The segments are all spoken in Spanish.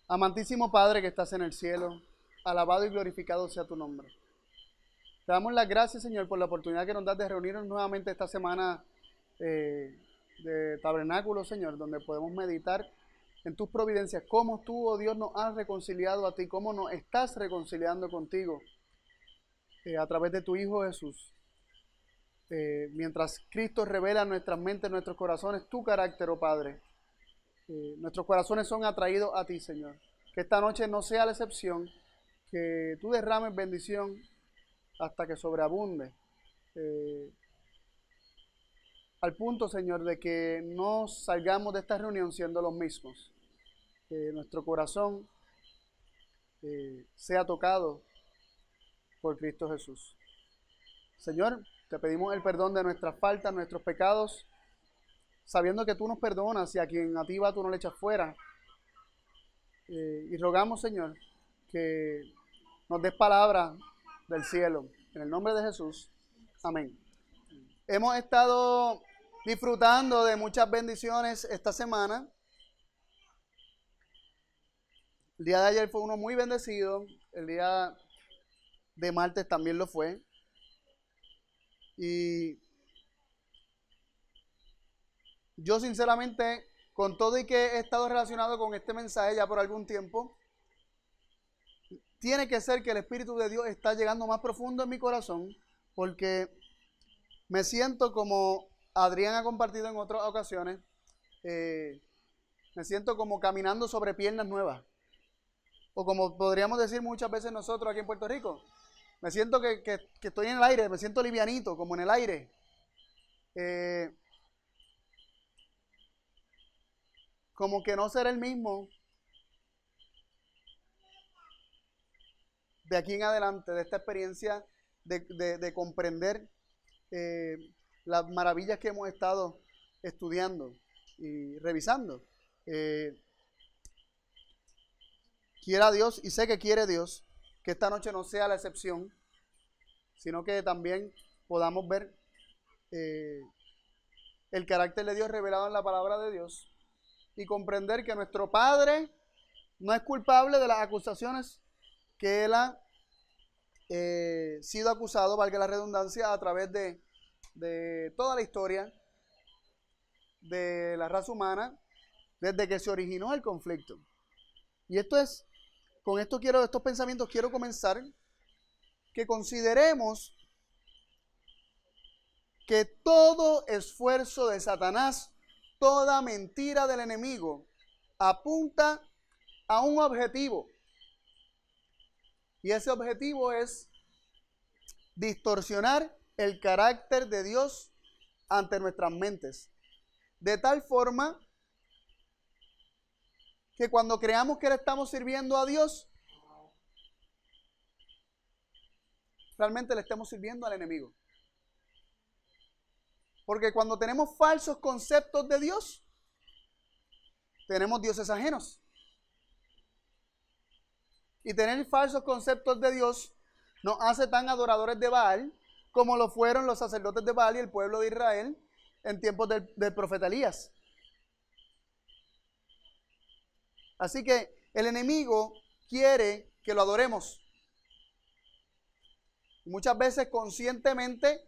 Amantísimo Padre que estás en el cielo, alabado y glorificado sea tu nombre. Te damos las gracias, Señor, por la oportunidad que nos das de reunirnos nuevamente esta semana de tabernáculo, Señor, donde podemos meditar en tus providencias, cómo tú, oh Dios, nos has reconciliado a ti, cómo nos estás reconciliando contigo a través de tu Hijo Jesús. Mientras Cristo revela en nuestras mentes, en nuestros corazones, tu carácter, oh Padre. Nuestros corazones son atraídos a ti, Señor. Que esta noche no sea la excepción, que tú derrames bendición hasta que sobreabunde. Al punto, Señor, de que no salgamos de esta reunión siendo los mismos. Que nuestro corazón sea tocado por Cristo Jesús. Señor, te pedimos el perdón de nuestras faltas, nuestros pecados, sabiendo que tú nos perdonas y a quien a ti va tú no le echas fuera. Y rogamos, Señor, que nos des palabra del cielo. En el nombre de Jesús. Amén. Hemos estado disfrutando de muchas bendiciones esta semana. El día de ayer fue uno muy bendecido. El día de martes también lo fue. Y yo sinceramente, con todo y que he estado relacionado con este mensaje ya por algún tiempo, tiene que ser que el Espíritu de Dios está llegando más profundo en mi corazón, porque me siento como Adrián ha compartido en otras ocasiones, me siento como caminando sobre piernas nuevas, o como podríamos decir muchas veces nosotros aquí en Puerto Rico, me siento que estoy en el aire, me siento livianito, como en el aire. Como que no será el mismo de aquí en adelante, de esta experiencia de comprender las maravillas que hemos estado estudiando y revisando. Quiera Dios, y sé que quiere Dios, que esta noche no sea la excepción, sino que también podamos ver el carácter de Dios revelado en la palabra de Dios y comprender que nuestro Padre no es culpable de las acusaciones que Él ha sido acusado, valga la redundancia, a través de toda la historia de la raza humana, desde que se originó el conflicto. Y estos pensamientos quiero comenzar, que consideremos que todo esfuerzo de Satanás, toda mentira del enemigo, apunta a un objetivo. Y ese objetivo es distorsionar el carácter de Dios ante nuestras mentes. De tal forma que cuando creamos que le estamos sirviendo a Dios, realmente le estamos sirviendo al enemigo. Porque cuando tenemos falsos conceptos de Dios, tenemos dioses ajenos. Y tener falsos conceptos de Dios nos hace tan adoradores de Baal como lo fueron los sacerdotes de Baal y el pueblo de Israel en tiempos del profeta Elías. Así que el enemigo quiere que lo adoremos. Muchas veces conscientemente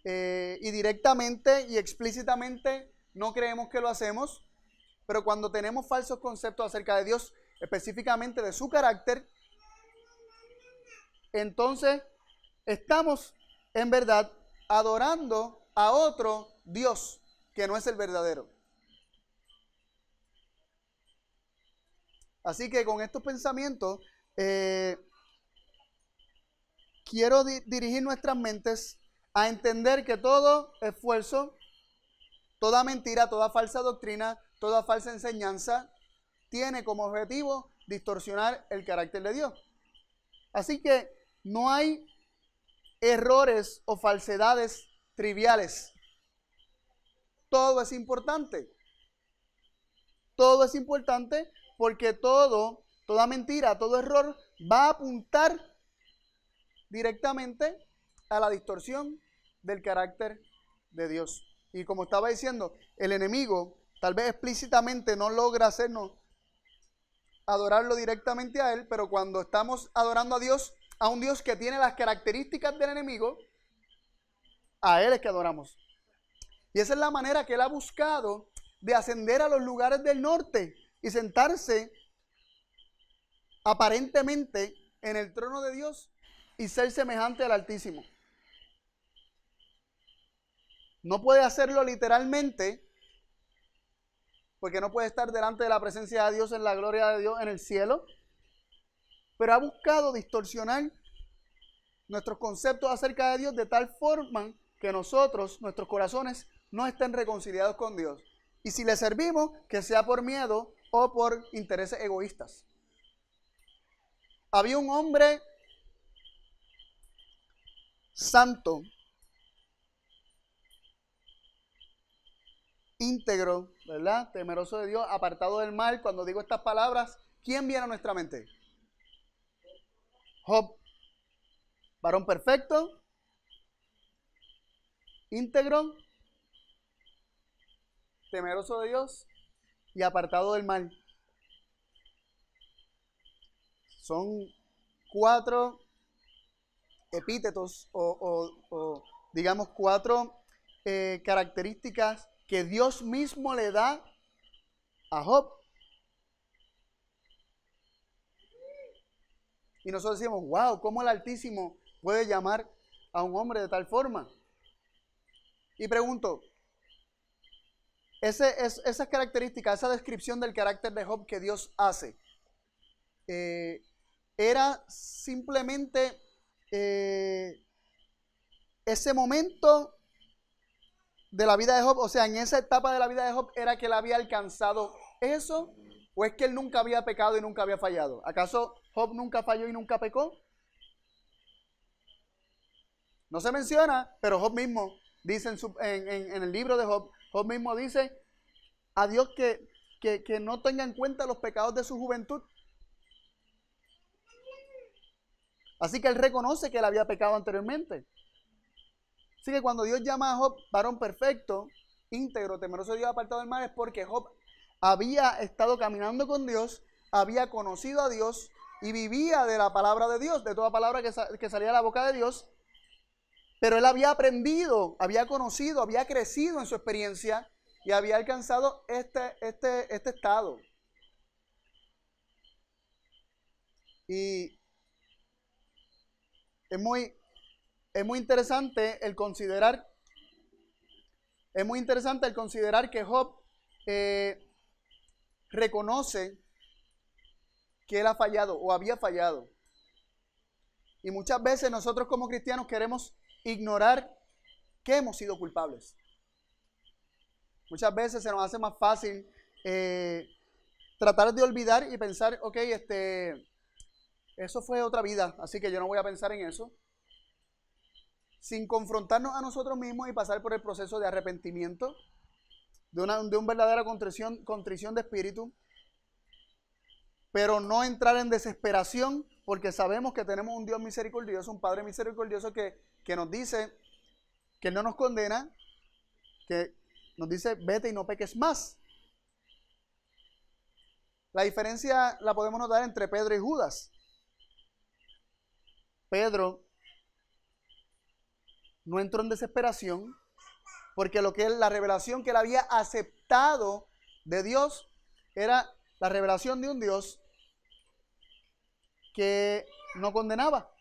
y directamente y explícitamente no creemos que lo hacemos, pero cuando tenemos falsos conceptos acerca de Dios, específicamente de su carácter, entonces estamos en verdad adorando a otro Dios que no es el verdadero. Así que con estos pensamientos quiero dirigir nuestras mentes a entender que todo esfuerzo, toda mentira, toda falsa doctrina, toda falsa enseñanza tiene como objetivo distorsionar el carácter de Dios. Así que no hay errores o falsedades triviales. Todo es importante. Todo es importante porque toda mentira, todo error va a apuntar directamente a la distorsión del carácter de Dios. Y como estaba diciendo, el enemigo tal vez explícitamente no logra hacernos adorarlo directamente a Él, pero cuando estamos adorando a Dios, a un Dios que tiene las características del enemigo, a Él es que adoramos. Y esa es la manera que Él ha buscado de ascender a los lugares del norte y sentarse aparentemente en el trono de Dios y ser semejante al Altísimo. No puede hacerlo literalmente, porque no puede estar delante de la presencia de Dios en la gloria de Dios en el cielo, pero ha buscado distorsionar nuestros conceptos acerca de Dios de tal forma que nosotros, nuestros corazones, no estén reconciliados con Dios. Y si le servimos, que sea por miedo o por intereses egoístas. Había un hombre santo, íntegro, ¿verdad? Temeroso de Dios, apartado del mal. Cuando digo estas palabras, ¿quién viene a nuestra mente? Job, varón perfecto, íntegro, temeroso de Dios y apartado del mal. Son 4 epítetos o digamos 4 características que Dios mismo le da a Job. Y nosotros decimos, wow, ¿cómo el Altísimo puede llamar a un hombre de tal forma? Y pregunto, esas características, esa descripción del carácter de Job que Dios hace, ¿era simplemente ese momento de la vida de Job? O sea, en esa etapa de la vida de Job, ¿era que él había alcanzado eso? ¿O es que él nunca había pecado y nunca había fallado? ¿Acaso Job nunca falló y nunca pecó? No se menciona, pero Job mismo dice en el libro de Job, Job mismo dice a Dios que no tenga en cuenta los pecados de su juventud. Así que él reconoce que él había pecado anteriormente. Así que cuando Dios llama a Job varón perfecto, íntegro, temeroso de Dios, apartado del mal, es porque Job había estado caminando con Dios, había conocido a Dios y vivía de la palabra de Dios, de toda palabra que salía de la boca de Dios. Pero él había aprendido, había conocido, había crecido en su experiencia y había alcanzado este estado. Y es muy interesante el considerar, que Job reconoce que él ha fallado o había fallado. Y muchas veces nosotros como cristianos queremos ignorar que hemos sido culpables. Muchas veces se nos hace más fácil tratar de olvidar y pensar, ok, eso fue otra vida, así que yo no voy a pensar en eso. Sin confrontarnos a nosotros mismos y pasar por el proceso de arrepentimiento, de una verdadera contrición de espíritu, pero no entrar en desesperación, porque sabemos que tenemos un Dios misericordioso, un Padre misericordioso que nos dice que Él no nos condena, que nos dice, vete y no peques más. La diferencia la podemos notar entre Pedro y Judas. Pedro no entró en desesperación porque la revelación que él había aceptado de Dios era la revelación de un Dios que no condenaba.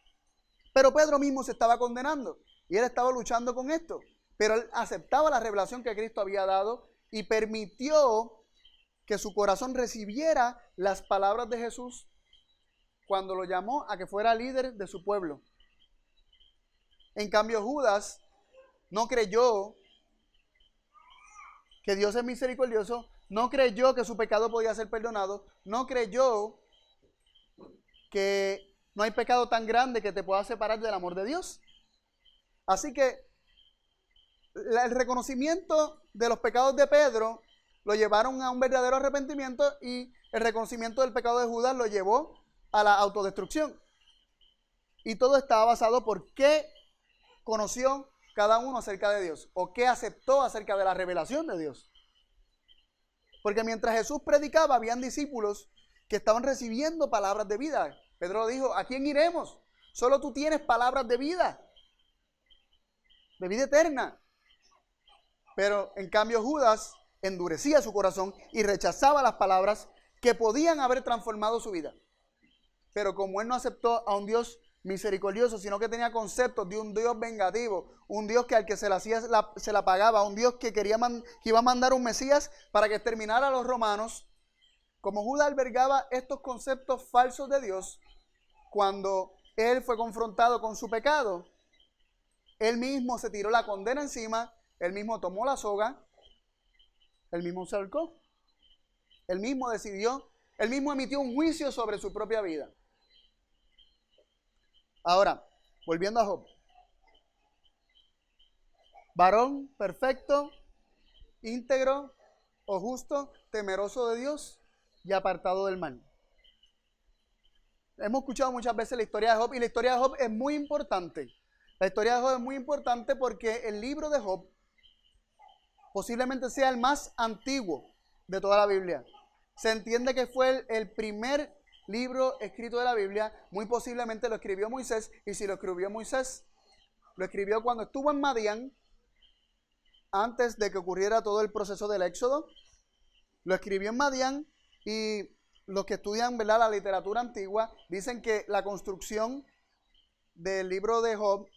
Pero Pedro mismo se estaba condenando y él estaba luchando con esto. Pero él aceptaba la revelación que Cristo había dado y permitió que su corazón recibiera las palabras de Jesús cuando lo llamó a que fuera líder de su pueblo. En cambio, Judas no creyó que Dios es misericordioso, no creyó que su pecado podía ser perdonado, no creyó que no hay pecado tan grande que te pueda separar del amor de Dios. Así que el reconocimiento de los pecados de Pedro lo llevaron a un verdadero arrepentimiento y el reconocimiento del pecado de Judas lo llevó a la autodestrucción. Y todo estaba basado por qué conoció cada uno acerca de Dios o qué aceptó acerca de la revelación de Dios. Porque mientras Jesús predicaba, habían discípulos que estaban recibiendo palabras de vida. Pedro dijo, ¿a quién iremos? Solo tú tienes palabras de vida eterna. Pero en cambio Judas endurecía su corazón y rechazaba las palabras que podían haber transformado su vida. Pero como él no aceptó a un Dios misericordioso, sino que tenía conceptos de un Dios vengativo, un Dios que al que se la hacía se la pagaba, un Dios que que iba a mandar un Mesías para que exterminara a los romanos. Como Judas albergaba estos conceptos falsos de Dios, cuando él fue confrontado con su pecado, él mismo se tiró la condena encima, él mismo tomó la soga, él mismo se ahorcó, él mismo decidió, él mismo emitió un juicio sobre su propia vida. Ahora, volviendo a Job. Varón perfecto, íntegro o justo, temeroso de Dios y apartado del mal. Hemos escuchado muchas veces la historia de Job y la historia de Job es muy importante. La historia de Job es muy importante porque el libro de Job posiblemente sea el más antiguo de toda la Biblia. Se entiende que fue el primer libro escrito de la Biblia. Muy posiblemente lo escribió Moisés, y si lo escribió Moisés, lo escribió cuando estuvo en Madián, antes de que ocurriera todo el proceso del Éxodo. Lo escribió en Madián, y los que estudian, ¿verdad?, la literatura antigua dicen que la construcción del libro de Job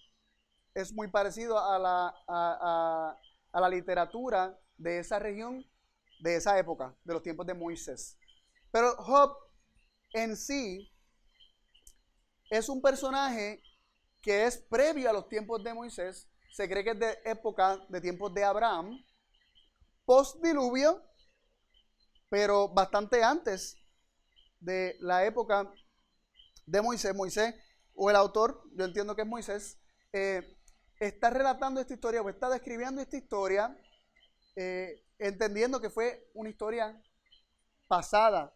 es muy parecido a la literatura de esa región, de esa época, de los tiempos de Moisés. Pero Job en sí es un personaje que es previo a los tiempos de Moisés. Se cree que es de época, de tiempos de Abraham, post-diluvio, pero bastante antes de la época de Moisés. Moisés, o el autor, yo entiendo que es Moisés, está relatando esta historia, o está describiendo esta historia, entendiendo que fue una historia pasada,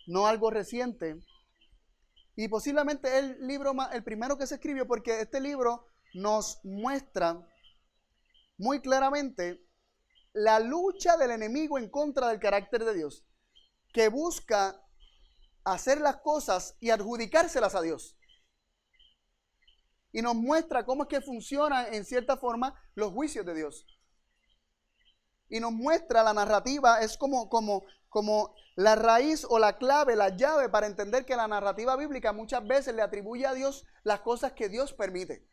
no algo reciente. Y posiblemente el primero que se escribió, porque este libro nos muestra muy claramente la lucha del enemigo en contra del carácter de Dios, que busca hacer las cosas y adjudicárselas a Dios. Y nos muestra cómo es que funcionan en cierta forma los juicios de Dios. Y nos muestra la narrativa, es como la raíz o la clave, la llave para entender que la narrativa bíblica muchas veces le atribuye a Dios las cosas que Dios permite.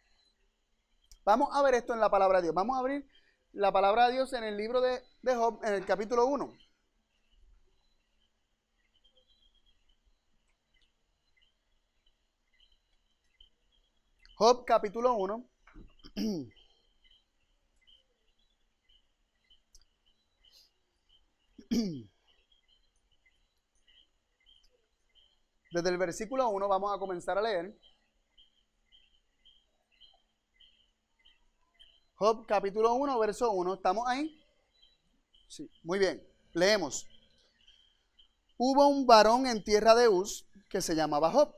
Vamos a ver esto en la palabra de Dios. Vamos a abrir la palabra de Dios en el libro de Job, en el capítulo 1. Job capítulo 1. Desde el versículo 1 vamos a comenzar a leer. Job capítulo 1, verso 1. ¿Estamos ahí? Sí, muy bien. Leemos. Hubo un varón en tierra de Uz que se llamaba Job.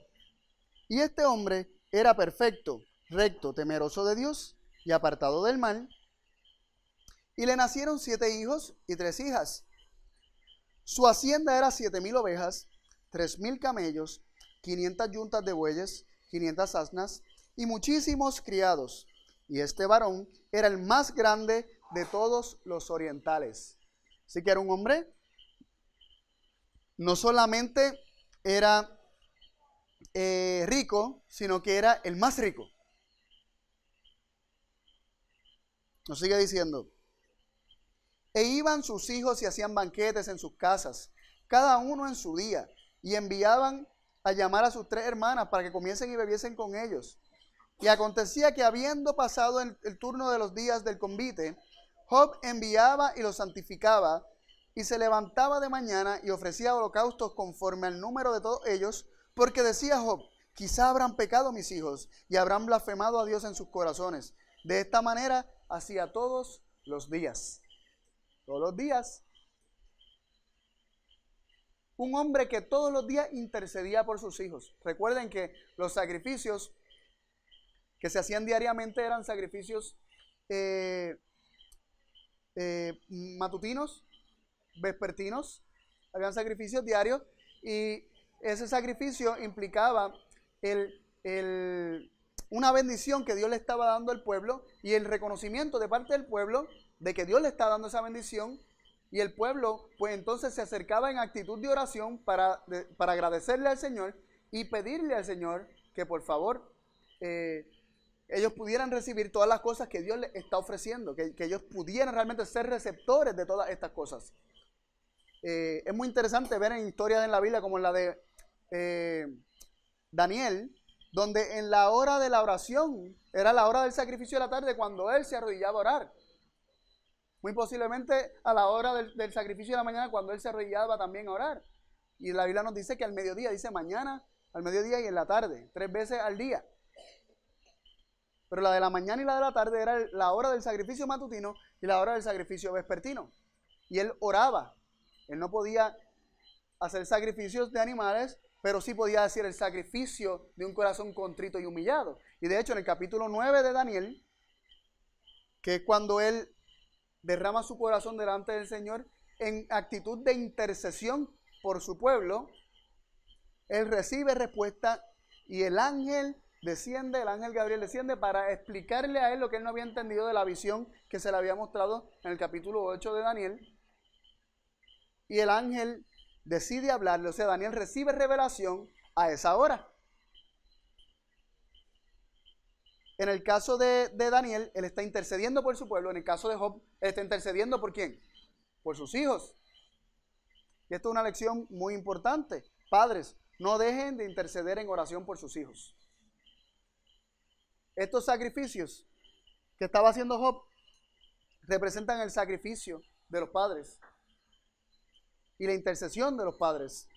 Y este hombre era perfecto, recto, temeroso de Dios y apartado del mal. Y le nacieron 7 hijos y 3 hijas. Su hacienda era 7,000 ovejas, 3,000 camellos, 500 yuntas de bueyes, 500 asnas y muchísimos criados. Y este varón era el más grande de todos los orientales. Así que era un hombre, no solamente era rico, sino que era el más rico. Nos sigue diciendo. E iban sus hijos y hacían banquetes en sus casas, cada uno en su día, y enviaban a llamar a sus 3 hermanas para que comiesen y bebiesen con ellos. Y acontecía que habiendo pasado el turno de los días del convite, Job enviaba y los santificaba, y se levantaba de mañana y ofrecía holocaustos conforme al número de todos ellos, porque decía Job, quizá habrán pecado mis hijos, y habrán blasfemado a Dios en sus corazones. De esta manera hacía todos los días. Todos los días. Un hombre que todos los días intercedía por sus hijos. Recuerden que los sacrificios que se hacían diariamente eran sacrificios matutinos, vespertinos, habían sacrificios diarios y ese sacrificio implicaba una bendición que Dios le estaba dando al pueblo y el reconocimiento de parte del pueblo de que Dios le está dando esa bendición, y el pueblo pues entonces se acercaba en actitud de oración para agradecerle al Señor y pedirle al Señor que por favor ellos pudieran recibir todas las cosas que Dios les está ofreciendo, que ellos pudieran realmente ser receptores de todas estas cosas. Es muy interesante ver en historias en la Biblia como la de Daniel, donde en la hora de la oración, era la hora del sacrificio de la tarde cuando él se arrodillaba a orar. Muy posiblemente a la hora del sacrificio de la mañana cuando él se arrodillaba también a orar. Y la Biblia nos dice que al mediodía, dice mañana, al mediodía y en la tarde, 3 veces al día. Pero la de la mañana y la de la tarde era la hora del sacrificio matutino y la hora del sacrificio vespertino. Y él oraba. Él no podía hacer sacrificios de animales, pero sí podía hacer el sacrificio de un corazón contrito y humillado. Y de hecho en el capítulo 9 de Daniel, que es cuando él derrama su corazón delante del Señor en actitud de intercesión por su pueblo, él recibe respuesta y el ángel desciende, el ángel Gabriel desciende para explicarle a él lo que él no había entendido de la visión que se le había mostrado en el capítulo 8 de Daniel. Y el ángel decide hablarle, o sea, Daniel recibe revelación a esa hora. En el caso de Daniel, él está intercediendo por su pueblo. En el caso de Job, él está intercediendo ¿por quién? Por sus hijos. Y esto es una lección muy importante. Padres, no dejen de interceder en oración por sus hijos. Estos sacrificios que estaba haciendo Job representan el sacrificio de los padres y la intercesión de los padres.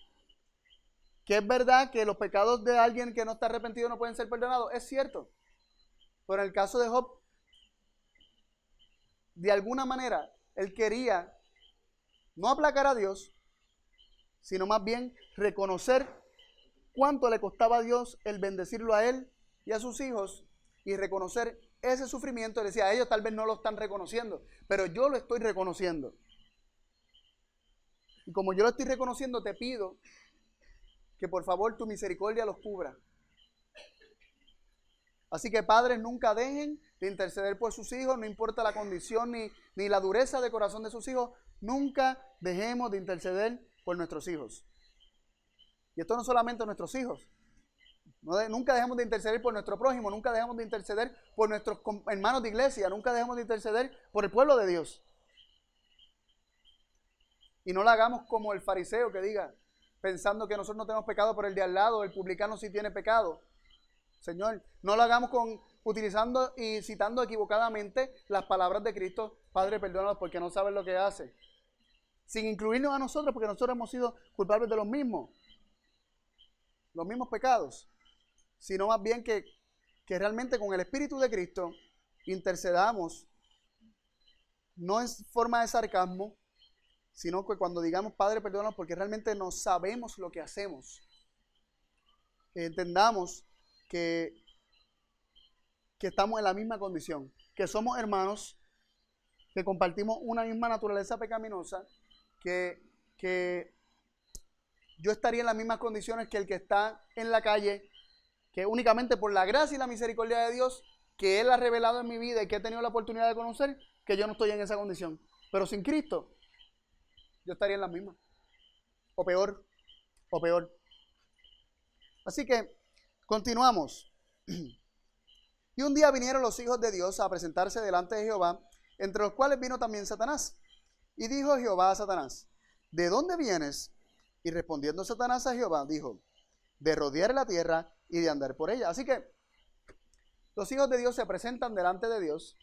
Que es verdad que los pecados de alguien que no está arrepentido no pueden ser perdonados, es cierto. Pero en el caso de Job, de alguna manera, él quería no aplacar a Dios, sino más bien reconocer cuánto le costaba a Dios el bendecirlo a él y a sus hijos, y reconocer ese sufrimiento. Él decía, ellos tal vez no lo están reconociendo, pero yo lo estoy reconociendo. Y como yo lo estoy reconociendo, te pido que por favor tu misericordia los cubra. Así que padres, nunca dejen de interceder por sus hijos, no importa la condición ni la dureza de corazón de sus hijos, nunca dejemos de interceder por nuestros hijos. Y esto no solamente nuestros hijos, nunca dejemos de interceder por nuestro prójimo, nunca dejemos de interceder por nuestros hermanos de iglesia, nunca dejemos de interceder por el pueblo de Dios. Y no lo hagamos como el fariseo que diga, pensando que nosotros no tenemos pecado, pero el de al lado, el publicano sí tiene pecado. Señor, no lo hagamos utilizando y citando equivocadamente las palabras de Cristo, Padre, perdónalos porque no saben lo que hace. Sin incluirnos a nosotros, porque nosotros hemos sido culpables de los mismos pecados. Sino más bien que realmente con el Espíritu de Cristo intercedamos, no en forma de sarcasmo, sino que cuando digamos, Padre, perdónanos porque realmente no sabemos lo que hacemos. Que entendamos que estamos en la misma condición, que somos hermanos, que compartimos una misma naturaleza pecaminosa, que yo estaría en las mismas condiciones que el que está en la calle, que únicamente por la gracia y la misericordia de Dios, que Él ha revelado en mi vida y que he tenido la oportunidad de conocer, que yo no estoy en esa condición. Pero sin Cristo, yo estaría en las mismas, o peor. Así que continuamos. Y un día vinieron los hijos de Dios a presentarse delante de Jehová, entre los cuales vino también Satanás. Y dijo Jehová a Satanás, ¿de dónde vienes? Y respondiendo Satanás a Jehová, dijo, de rodear la tierra y de andar por ella. Así que los hijos de Dios se presentan delante de Dios.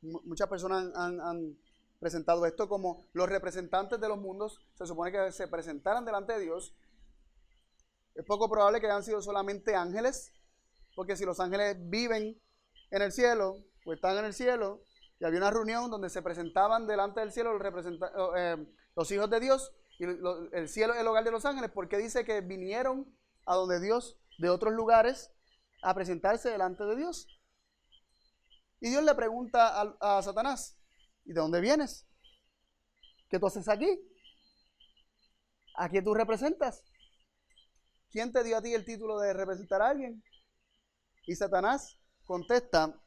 Muchas personas han presentado esto como los representantes de los mundos. Se supone que se presentaran delante de Dios. Es poco probable que hayan sido solamente ángeles, porque si los ángeles viven en el cielo, o están en el cielo, y había una reunión donde se presentaban delante del cielo los hijos de Dios, y el cielo es el hogar de los ángeles, porque dice que vinieron a donde Dios de otros lugares a presentarse delante de Dios. Y Dios le pregunta a Satanás, ¿y de dónde vienes? ¿Qué tú haces aquí? ¿A quién tú representas? ¿Quién te dio a ti el título de representar a alguien? Y Satanás contesta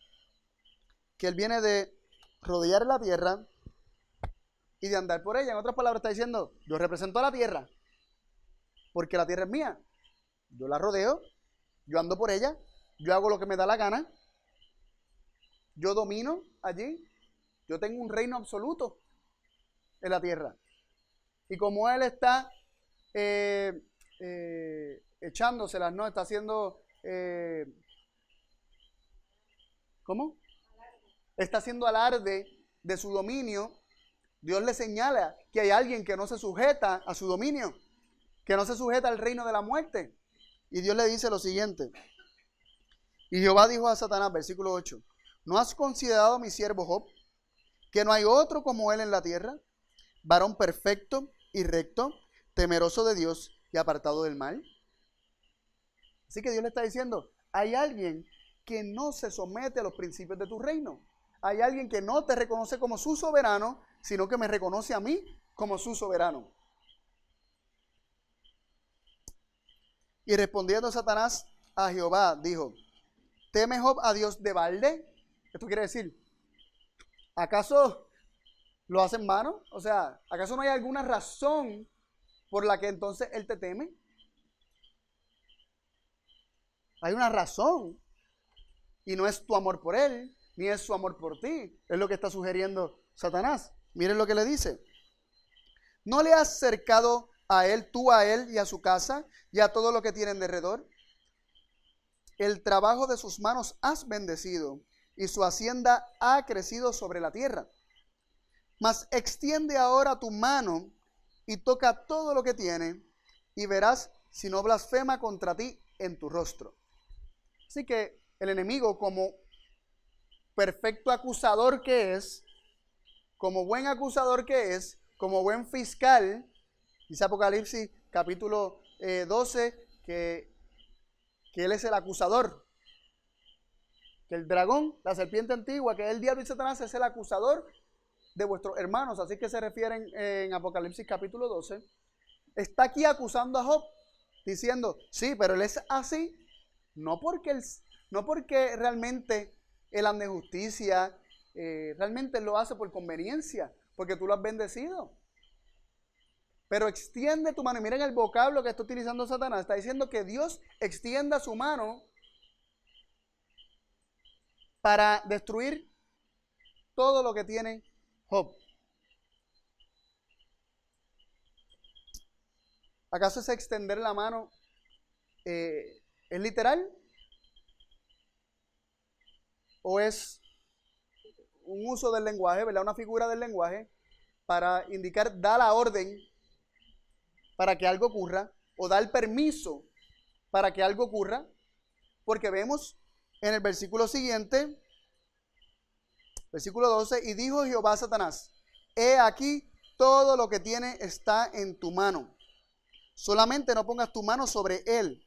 que él viene de rodear la tierra y de andar por ella. En otras palabras está diciendo, yo represento a la tierra, porque la tierra es mía. Yo la rodeo, yo ando por ella, yo hago lo que me da la gana, yo domino allí, yo tengo un reino absoluto en la tierra. Y como él está echándoselas, ¿no? Está haciendo, ¿cómo? Está haciendo alarde de su dominio. Dios le señala que hay alguien que no se sujeta a su dominio, que no se sujeta al reino de la muerte. Y Dios le dice lo siguiente. Y Jehová dijo a Satanás, versículo 8, ¿no has considerado a mi siervo Job, que no hay otro como él en la tierra, varón perfecto y recto, temeroso de Dios y apartado del mal? Así que Dios le está diciendo, hay alguien que no se somete a los principios de tu reino. Hay alguien que no te reconoce como su soberano, sino que me reconoce a mí como su soberano. Y respondiendo Satanás a Jehová, dijo, ¿teme Job a Dios de balde? Esto quiere decir, ¿acaso lo hace en vano? O sea, ¿acaso no hay alguna razón por la que entonces él te teme? Hay una razón. Y no es tu amor por él, ni es su amor por ti. Es lo que está sugiriendo Satanás. Miren lo que le dice. ¿No le has cercado a él, tú a él y a su casa y a todo lo que tienen de alrededor? El trabajo de sus manos has bendecido y su hacienda ha crecido sobre la tierra. Mas extiende ahora tu mano y toca todo lo que tiene y verás si no blasfema contra ti en tu rostro. Así que el enemigo, como perfecto acusador que es, como buen acusador que es, como buen fiscal, dice Apocalipsis capítulo 12, que él es el acusador. Que el dragón, la serpiente antigua, que es el diablo y Satanás, es el acusador de vuestros hermanos. Así que se refieren en Apocalipsis capítulo 12. Está aquí acusando a Job, diciendo, sí, pero él es así, no porque realmente él anda en justicia, realmente él lo hace por conveniencia, porque tú lo has bendecido. Pero extiende tu mano. Y miren el vocablo que está utilizando Satanás. Está diciendo que Dios extienda su mano para destruir todo lo que tiene Job. ¿Acaso ese extender la mano es literal? ¿O es un uso del lenguaje, ¿verdad? Una figura del lenguaje para indicar, da la orden para que algo ocurra, o da el permiso para que algo ocurra? Porque vemos en el versículo siguiente, versículo 12, y dijo Jehová a Satanás, he aquí todo lo que tiene está en tu mano, solamente no pongas tu mano sobre él.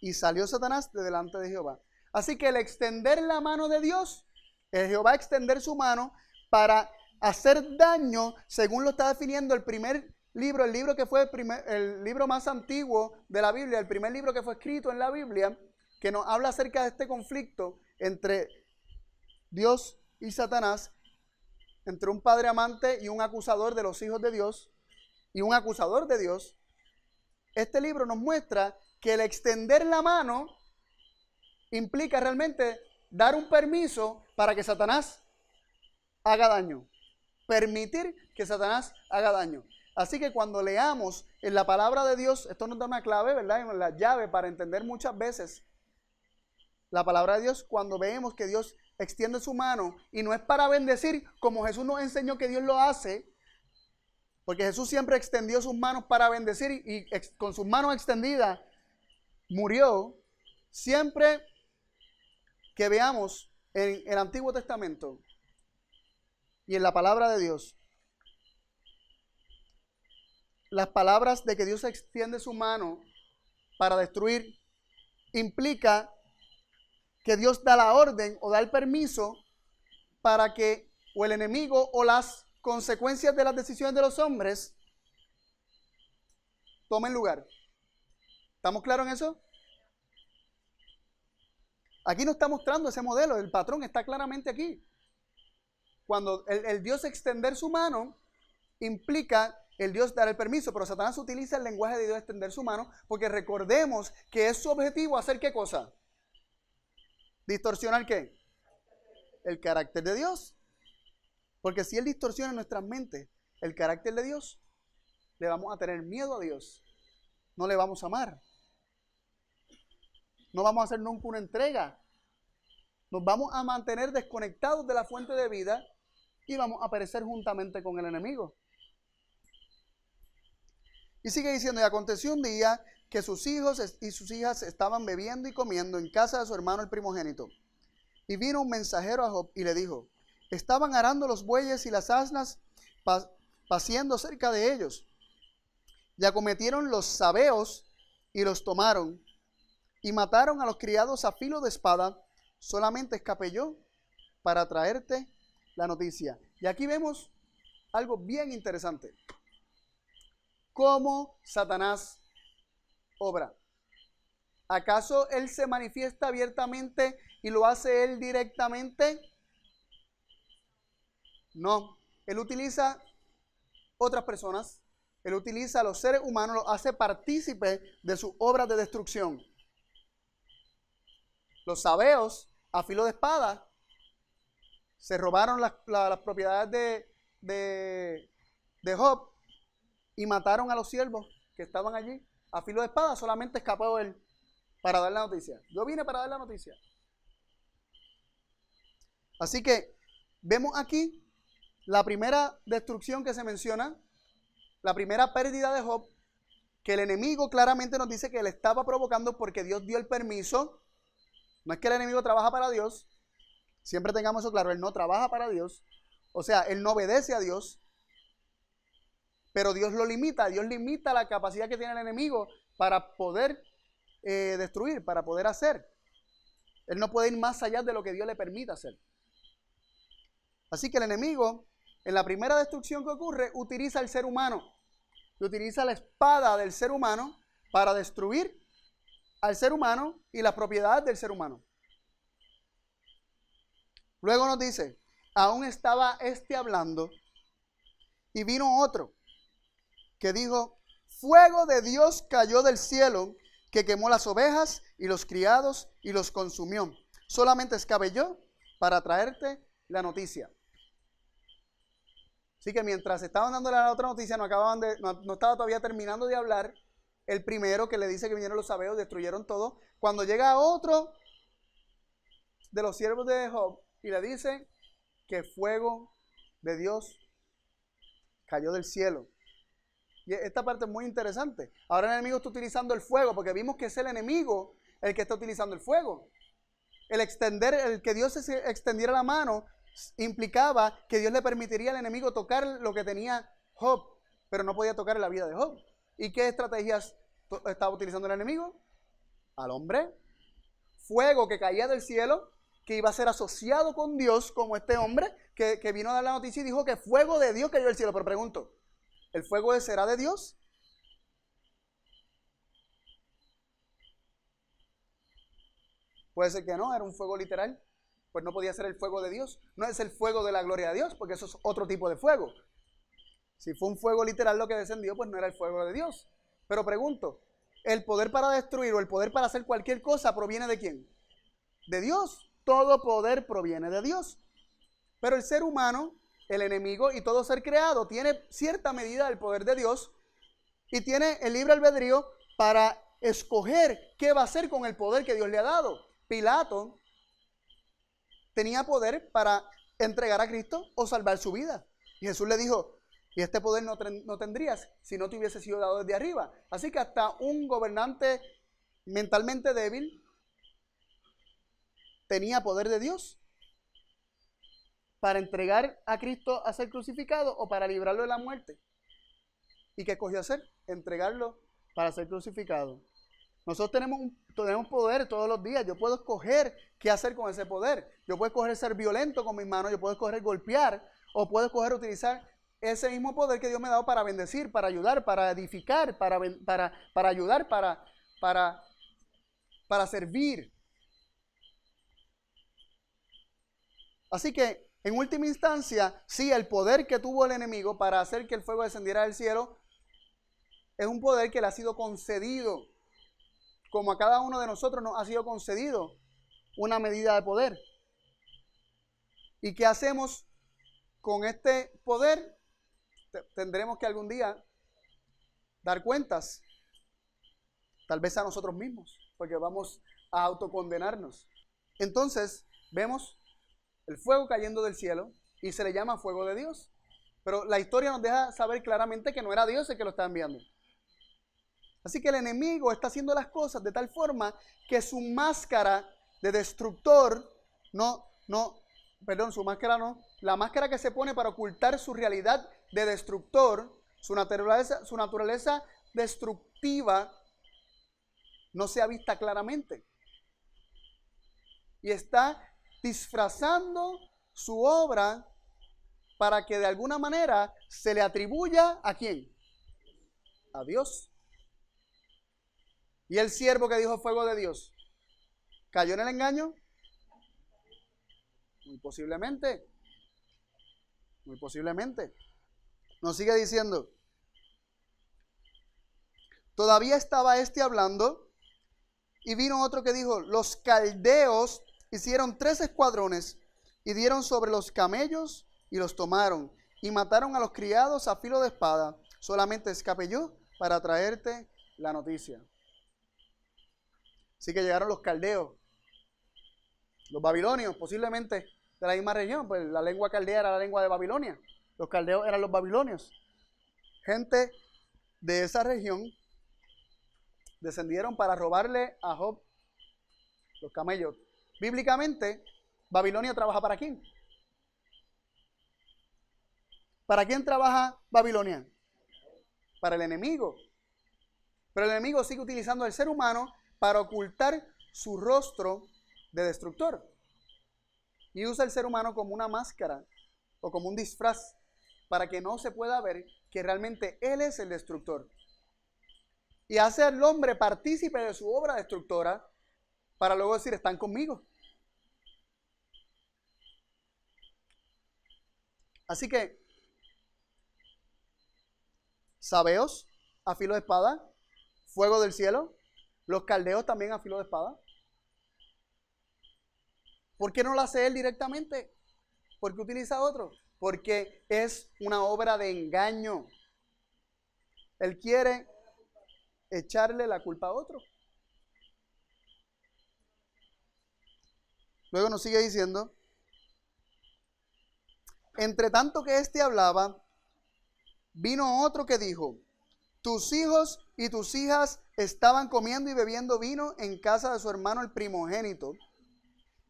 Y salió Satanás de delante de Jehová. Así que el extender la mano de Dios, el Jehová extender su mano para hacer daño, según lo está definiendo el primer libro, el libro que fue el libro más antiguo de la Biblia, el primer libro que fue escrito en la Biblia, que nos habla acerca de este conflicto entre Dios y Satanás, entre un padre amante y un acusador de los hijos de Dios, y un acusador de Dios. Este libro nos muestra que el extender la mano implica realmente dar un permiso para que Satanás haga daño. Permitir que Satanás haga daño. Así que cuando leamos en la palabra de Dios, esto nos da una clave, ¿verdad? La llave para entender muchas veces la palabra de Dios, cuando vemos que Dios extiende su mano y no es para bendecir como Jesús nos enseñó que Dios lo hace, porque Jesús siempre extendió sus manos para bendecir y con sus manos extendidas murió. Siempre que veamos en el Antiguo Testamento y en la palabra de Dios, las palabras de que Dios extiende su mano para destruir, implica que Dios da la orden o da el permiso para que o el enemigo o las consecuencias de las decisiones de los hombres tomen lugar. ¿Estamos claros en eso? Aquí nos está mostrando ese modelo, el patrón está claramente aquí. Cuando el Dios extender su mano, implica el Dios dar el permiso, pero Satanás utiliza el lenguaje de Dios extender su mano, porque recordemos que es su objetivo hacer ¿qué cosa? ¿Distorsionar qué? El carácter de Dios. Porque si Él distorsiona en nuestras mentes el carácter de Dios, le vamos a tener miedo a Dios. No le vamos a amar. No vamos a hacer nunca una entrega. Nos vamos a mantener desconectados de la fuente de vida y vamos a perecer juntamente con el enemigo. Y sigue diciendo, y aconteció un día que sus hijos y sus hijas estaban bebiendo y comiendo en casa de su hermano el primogénito. Y vino un mensajero a Job y le dijo, estaban arando los bueyes y las asnas paciendo cerca de ellos. Y acometieron los sabeos y los tomaron y mataron a los criados a filo de espada. Solamente escapé yo para traerte la noticia. Y aquí vemos algo bien interesante. ¿Cómo Satanás obra? ¿Acaso él se manifiesta abiertamente y lo hace él directamente? No. Él utiliza otras personas. Él utiliza a los seres humanos, los hace partícipes de sus obras de destrucción. Los sabeos, a filo de espada, se robaron las propiedades de Job y mataron a los siervos que estaban allí. A filo de espada solamente escapó él para dar la noticia. Yo vine para dar la noticia. Así que vemos aquí la primera destrucción que se menciona, la primera pérdida de Job, que el enemigo claramente nos dice que le estaba provocando porque Dios dio el permiso. No es que el enemigo trabaja para Dios, siempre tengamos eso claro, él no trabaja para Dios, o sea, él no obedece a Dios, pero Dios lo limita, Dios limita la capacidad que tiene el enemigo para poder destruir, para poder hacer. Él no puede ir más allá de lo que Dios le permita hacer. Así que el enemigo, en la primera destrucción que ocurre, utiliza al ser humano, y utiliza la espada del ser humano para destruir al ser humano y las propiedades del ser humano. Luego nos dice, aún estaba este hablando y vino otro que dijo, fuego de Dios cayó del cielo que quemó las ovejas y los criados y los consumió. Solamente escapé yo para traerte la noticia. Así que mientras estaban dando la otra noticia, no estaba todavía terminando de hablar. El primero que le dice que vinieron los sabeos, destruyeron todo. Cuando llega otro de los siervos de Job y le dice que fuego de Dios cayó del cielo. Y esta parte es muy interesante. Ahora el enemigo está utilizando el fuego, porque vimos que es el enemigo el que está utilizando el fuego. El que Dios extendiera la mano implicaba que Dios le permitiría al enemigo tocar lo que tenía Job, pero no podía tocar en la vida de Job. ¿Y qué estrategias estaba utilizando el enemigo? Al hombre. Fuego que caía del cielo, que iba a ser asociado con Dios, como este hombre que vino a dar la noticia y dijo que fuego de Dios cayó del cielo. Pero pregunto, ¿el fuego será de Dios? Puede ser que no, era un fuego literal. Pues no podía ser el fuego de Dios. No es el fuego de la gloria de Dios, porque eso es otro tipo de fuego. Si fue un fuego literal lo que descendió, pues no era el fuego de Dios. Pero pregunto, ¿el poder para destruir o el poder para hacer cualquier cosa proviene de quién? De Dios. Todo poder proviene de Dios. Pero el ser humano, el enemigo y todo ser creado tiene cierta medida del poder de Dios y tiene el libre albedrío para escoger qué va a hacer con el poder que Dios le ha dado. Pilato tenía poder para entregar a Cristo o salvar su vida. Y Jesús le dijo, y este poder no tendrías si no te hubiese sido dado desde arriba. Así que hasta un gobernante mentalmente débil tenía poder de Dios para entregar a Cristo a ser crucificado o para librarlo de la muerte. ¿Y qué escogió hacer? Entregarlo para ser crucificado. Nosotros tenemos poder todos los días. Yo puedo escoger qué hacer con ese poder. Yo puedo escoger ser violento con mis manos, yo puedo escoger golpear o puedo escoger utilizar ese mismo poder que Dios me ha dado para bendecir, para ayudar, para edificar, para ayudar, para servir. Así que, en última instancia, sí, el poder que tuvo el enemigo para hacer que el fuego descendiera del cielo es un poder que le ha sido concedido, como a cada uno de nosotros nos ha sido concedido una medida de poder. ¿Y qué hacemos con este poder? Tendremos que algún día dar cuentas, tal vez a nosotros mismos, porque vamos a autocondenarnos. Entonces, vemos el fuego cayendo del cielo y se le llama fuego de Dios. Pero la historia nos deja saber claramente que no era Dios el que lo estaba enviando. Así que el enemigo está haciendo las cosas de tal forma que su máscara de destructor, la máscara que se pone para ocultar su realidad de destructor, su naturaleza destructiva, no sea vista claramente. Y está disfrazando su obra para que de alguna manera se le atribuya ¿a quién? A Dios. ¿Y el siervo que dijo fuego de Dios cayó en el engaño? Muy posiblemente. Muy posiblemente. Nos sigue diciendo. Todavía estaba hablando y vino otro que dijo, los caldeos hicieron 3 escuadrones y dieron sobre los camellos y los tomaron y mataron a los criados a filo de espada. Solamente escapé yo para traerte la noticia. Así que llegaron los caldeos, los babilonios, posiblemente de la misma región, pues la lengua caldea era la lengua de Babilonia. Los caldeos eran los babilonios. Gente de esa región descendieron para robarle a Job los camellos. Bíblicamente, Babilonia trabaja ¿para quién? ¿Para quién trabaja Babilonia? Para el enemigo. Pero el enemigo sigue utilizando al ser humano para ocultar su rostro de destructor. Y usa el ser humano como una máscara o como un disfraz para que no se pueda ver que realmente él es el destructor. Y hace al hombre partícipe de su obra destructora para luego decir, están conmigo. Así que, sabeos a filo de espada, fuego del cielo, los caldeos también a filo de espada. ¿Por qué no lo hace él directamente? ¿Por qué utiliza otro? Porque es una obra de engaño. Él quiere echarle la culpa a otro. Luego nos sigue diciendo, entre tanto que éste hablaba, vino otro que dijo, tus hijos y tus hijas estaban comiendo y bebiendo vino en casa de su hermano el primogénito.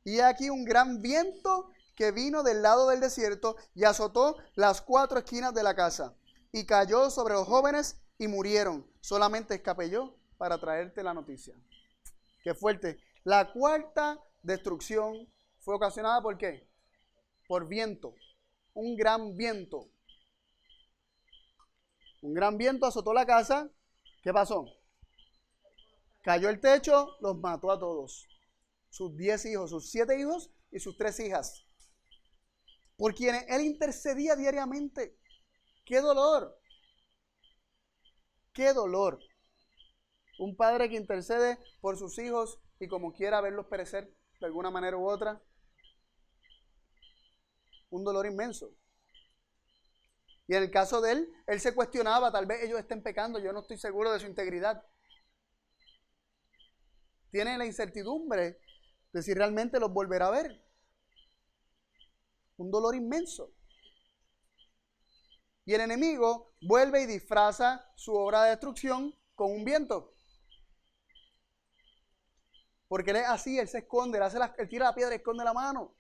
Y aquí un gran viento que vino del lado del desierto y azotó las 4 esquinas de la casa. Y cayó sobre los jóvenes y murieron. Solamente escapé yo para traerte la noticia. Qué fuerte. La cuarta destrucción fue ocasionada ¿por qué? Por viento. Un gran viento. Un gran viento azotó la casa. ¿Qué pasó? Cayó el techo, los mató a todos. Sus 10 hijos, sus 7 hijos y sus 3 hijas. Por quienes él intercedía diariamente. ¡Qué dolor! ¡Qué dolor! Un padre que intercede por sus hijos y como quiera verlos perecer de alguna manera u otra. Un dolor inmenso. Y en el caso de él se cuestionaba, tal vez ellos estén pecando, yo no estoy seguro de su integridad. Tiene la incertidumbre de si realmente los volverá a ver. Un dolor inmenso. Y el enemigo vuelve y disfraza su obra de destrucción con un viento. Porque él es así, él se esconde, él tira la piedra y esconde la mano.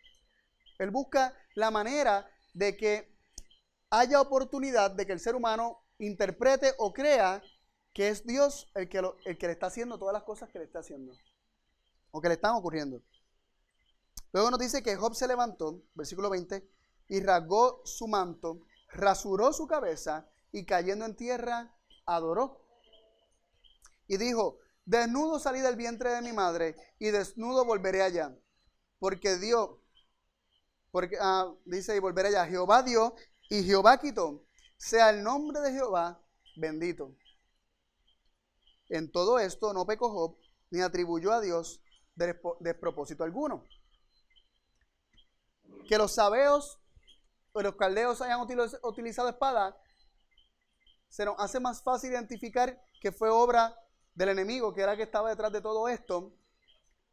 Él busca la manera de que haya oportunidad de que el ser humano interprete o crea que es Dios el que le está haciendo todas las cosas que le está haciendo o que le están ocurriendo. Luego nos dice que Job se levantó, versículo 20, y rasgó su manto, rasuró su cabeza y cayendo en tierra, adoró. Y dijo, desnudo salí del vientre de mi madre y desnudo volveré allá. Dice, y volveré allá. Jehová dio y Jehová quitó. Sea el nombre de Jehová bendito. En todo esto no pecó Job, ni atribuyó a Dios despropósito alguno. Que los sabeos o los caldeos hayan utilizado espada, se nos hace más fácil identificar que fue obra del enemigo, que era el que estaba detrás de todo esto,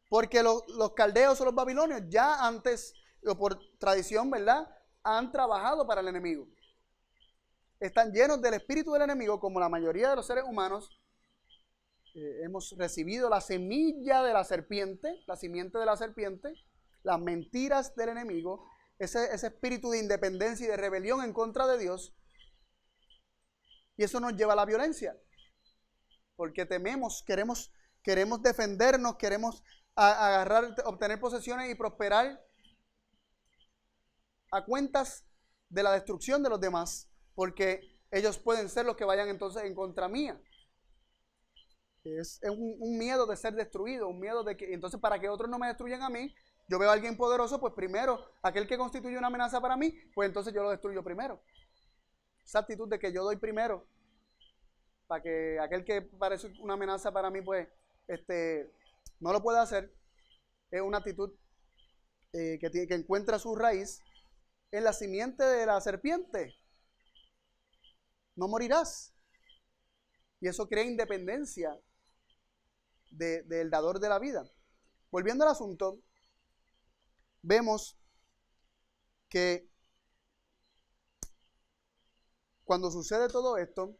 porque los caldeos o los babilonios ya antes, o por tradición, ¿verdad?, han trabajado para el enemigo. Están llenos del espíritu del enemigo, como la mayoría de los seres humanos. Hemos recibido la semilla de la serpiente, la simiente de la serpiente, las mentiras del enemigo, ese espíritu de independencia y de rebelión en contra de Dios. Y eso nos lleva a la violencia, porque tememos, queremos defendernos, queremos agarrar, obtener posesiones y prosperar a cuentas de la destrucción de los demás, porque ellos pueden ser los que vayan entonces en contra mía. Es un miedo de ser destruido, un miedo de que, entonces para que otros no me destruyan a mí, yo veo a alguien poderoso, pues primero, aquel que constituye una amenaza para mí, pues entonces yo lo destruyo primero. Esa actitud de que yo doy primero, para que aquel que parece una amenaza para mí, pues, no lo pueda hacer, es una actitud que encuentra su raíz en la simiente de la serpiente. No morirás. Y eso crea independencia del dador de la vida. Volviendo al asunto, vemos que cuando sucede todo esto,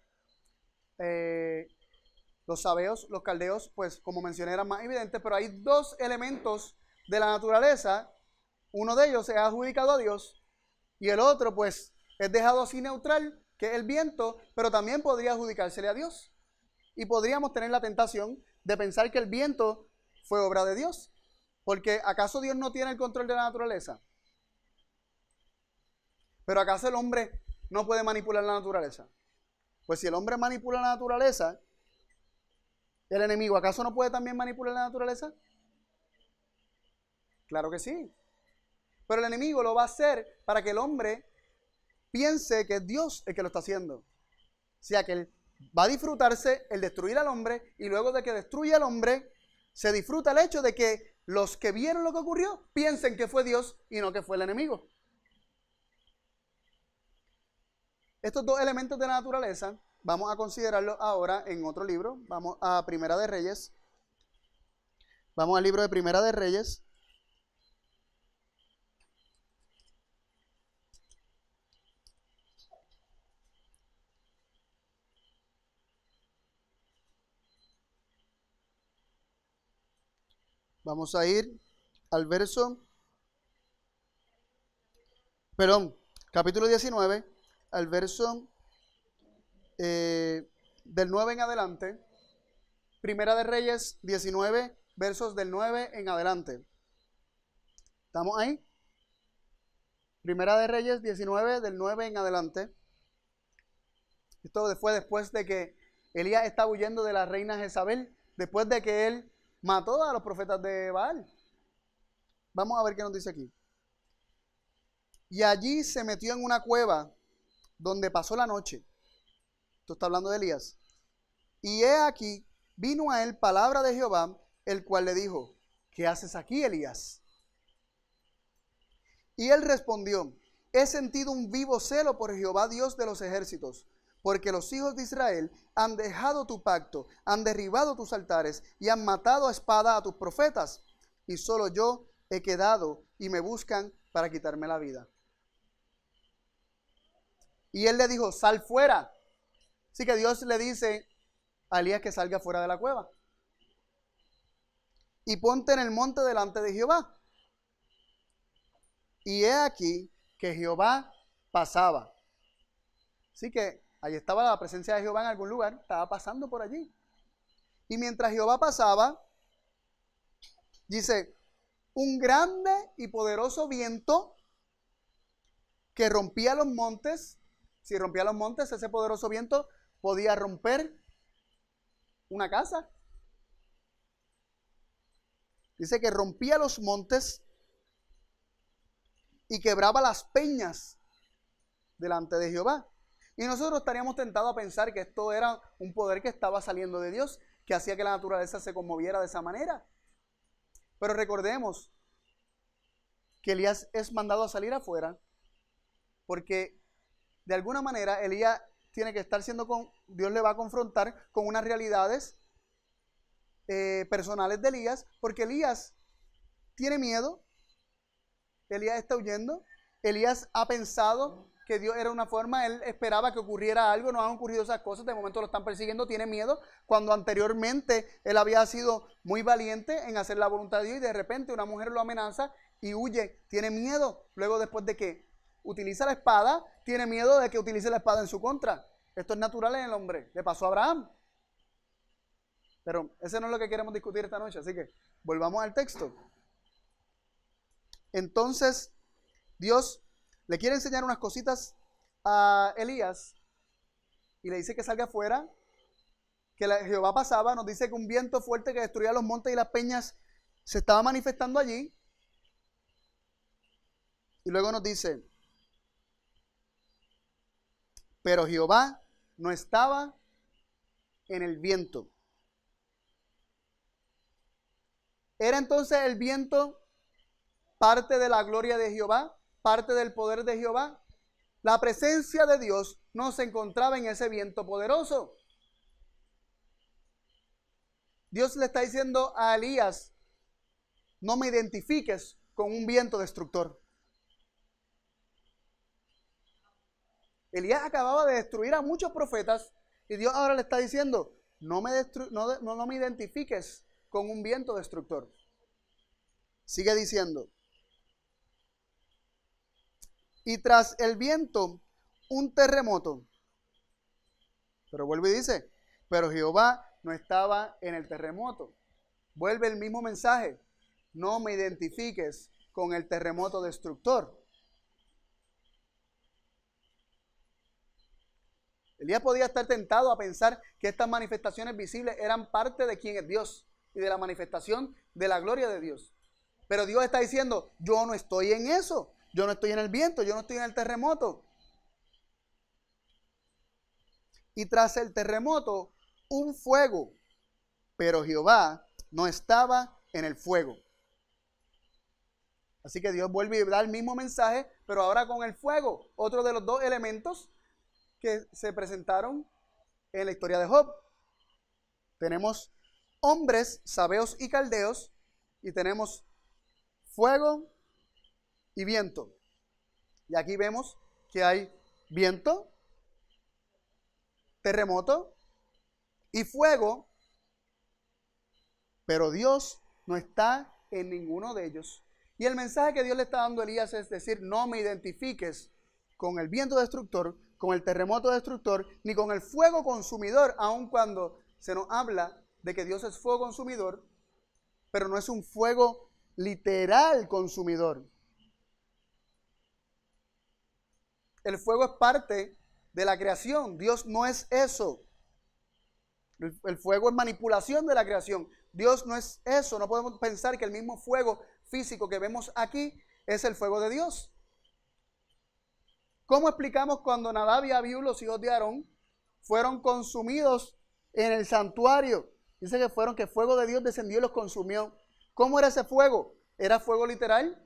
los sabeos, los caldeos, pues como mencioné, eran más evidentes, pero hay dos elementos de la naturaleza. Uno de ellos se ha adjudicado a Dios y el otro, pues, es dejado así neutral, que es el viento, pero también podría adjudicársele a Dios. Y podríamos tener la tentación de pensar que el viento fue obra de Dios. Porque ¿acaso Dios no tiene el control de la naturaleza? ¿Pero acaso el hombre no puede manipular la naturaleza? Pues si el hombre manipula la naturaleza, el enemigo, ¿acaso no puede también manipular la naturaleza? Claro que sí. Pero el enemigo lo va a hacer para que el hombre piense que es Dios el que lo está haciendo. O sea que él va a disfrutarse el destruir al hombre, y luego de que destruye al hombre, se disfruta el hecho de que los que vieron lo que ocurrió piensen que fue Dios y no que fue el enemigo. Estos dos elementos de la naturaleza vamos a considerarlos ahora en otro libro. Vamos a Primera de Reyes. Vamos al libro de Primera de Reyes. Vamos a ir al capítulo 19, al verso del 9 en adelante. Primera de Reyes 19, versos del 9 en adelante. ¿Estamos ahí? Primera de Reyes 19, del 9 en adelante. Esto fue después de que Elías estaba huyendo de la reina Jezabel, después de que él mató a los profetas de Baal. Vamos a ver qué nos dice aquí. Y allí se metió en una cueva donde pasó la noche. Esto está hablando de Elías. Y he aquí, vino a él palabra de Jehová, el cual le dijo, ¿qué haces aquí, Elías? Y él respondió, he sentido un vivo celo por Jehová Dios de los ejércitos, porque los hijos de Israel han dejado tu pacto, han derribado tus altares y han matado a espada a tus profetas. Y solo yo he quedado y me buscan para quitarme la vida. Y él le dijo, sal fuera. Así que Dios le dice a Elías que salga fuera de la cueva. Y ponte en el monte delante de Jehová. Y he aquí que Jehová pasaba. Así que ahí estaba la presencia de Jehová en algún lugar, estaba pasando por allí. Y mientras Jehová pasaba, dice, un grande y poderoso viento que rompía los montes Si rompía los montes, ese poderoso viento podía romper una casa. Dice que rompía los montes y quebraba las peñas delante de Jehová. Y nosotros estaríamos tentados a pensar que esto era un poder que estaba saliendo de Dios, que hacía que la naturaleza se conmoviera de esa manera. Pero recordemos que Elías es mandado a salir afuera porque de alguna manera Elías tiene que estar Dios le va a confrontar con unas realidades personales de Elías, porque Elías tiene miedo, Elías está huyendo, Elías ha pensado que Dios era una forma, él esperaba que ocurriera algo, no han ocurrido esas cosas, de momento lo están persiguiendo, tiene miedo, cuando anteriormente él había sido muy valiente en hacer la voluntad de Dios y de repente una mujer lo amenaza y huye, tiene miedo, luego después de que utiliza la espada, tiene miedo de que utilice la espada en su contra. Esto es natural en el hombre, le pasó a Abraham. Pero ese no es lo que queremos discutir esta noche, así que volvamos al texto. Entonces, Dios le quiere enseñar unas cositas a Elías y le dice que salga afuera, que Jehová pasaba, nos dice que un viento fuerte que destruía los montes y las peñas se estaba manifestando allí. Y luego nos dice, pero Jehová no estaba en el viento. ¿Era entonces el viento parte de la gloria de Jehová? ¿Parte del poder de Jehová? La presencia de Dios no se encontraba en ese viento poderoso. Dios le está diciendo a Elías, no me identifiques con un viento destructor. Elías acababa de destruir a muchos profetas y Dios ahora le está diciendo, no me identifiques con un viento destructor. Sigue diciendo, y tras el viento un terremoto. Pero vuelve y dice, pero Jehová no estaba en el terremoto. Vuelve el mismo mensaje, no me identifiques con el terremoto destructor. Elías podía estar tentado a pensar que estas manifestaciones visibles eran parte de quién es Dios y de la manifestación de la gloria de Dios. Pero Dios está diciendo, yo no estoy en eso, yo no estoy en el viento, yo no estoy en el terremoto. Y tras el terremoto, un fuego, pero Jehová no estaba en el fuego. Así que Dios vuelve y da el mismo mensaje, pero ahora con el fuego, otro de los dos elementos que se presentaron en la historia de Job. Tenemos hombres, sabeos y caldeos, y tenemos fuego y viento. Y aquí vemos que hay viento, terremoto y fuego, pero Dios no está en ninguno de ellos. Y el mensaje que Dios le está dando a Elías es decir, no me identifiques con el viento destructor, con el terremoto destructor, ni con el fuego consumidor, aun cuando se nos habla de que Dios es fuego consumidor, pero no es un fuego literal consumidor. El fuego es parte de la creación, Dios no es eso. El fuego es manipulación de la creación, Dios no es eso. No podemos pensar que el mismo fuego físico que vemos aquí es el fuego de Dios. ¿Cómo explicamos cuando Nadab y Abiú, los hijos de Aarón, fueron consumidos en el santuario? Dice que fuego de Dios descendió y los consumió. ¿Cómo era ese fuego? ¿Era fuego literal?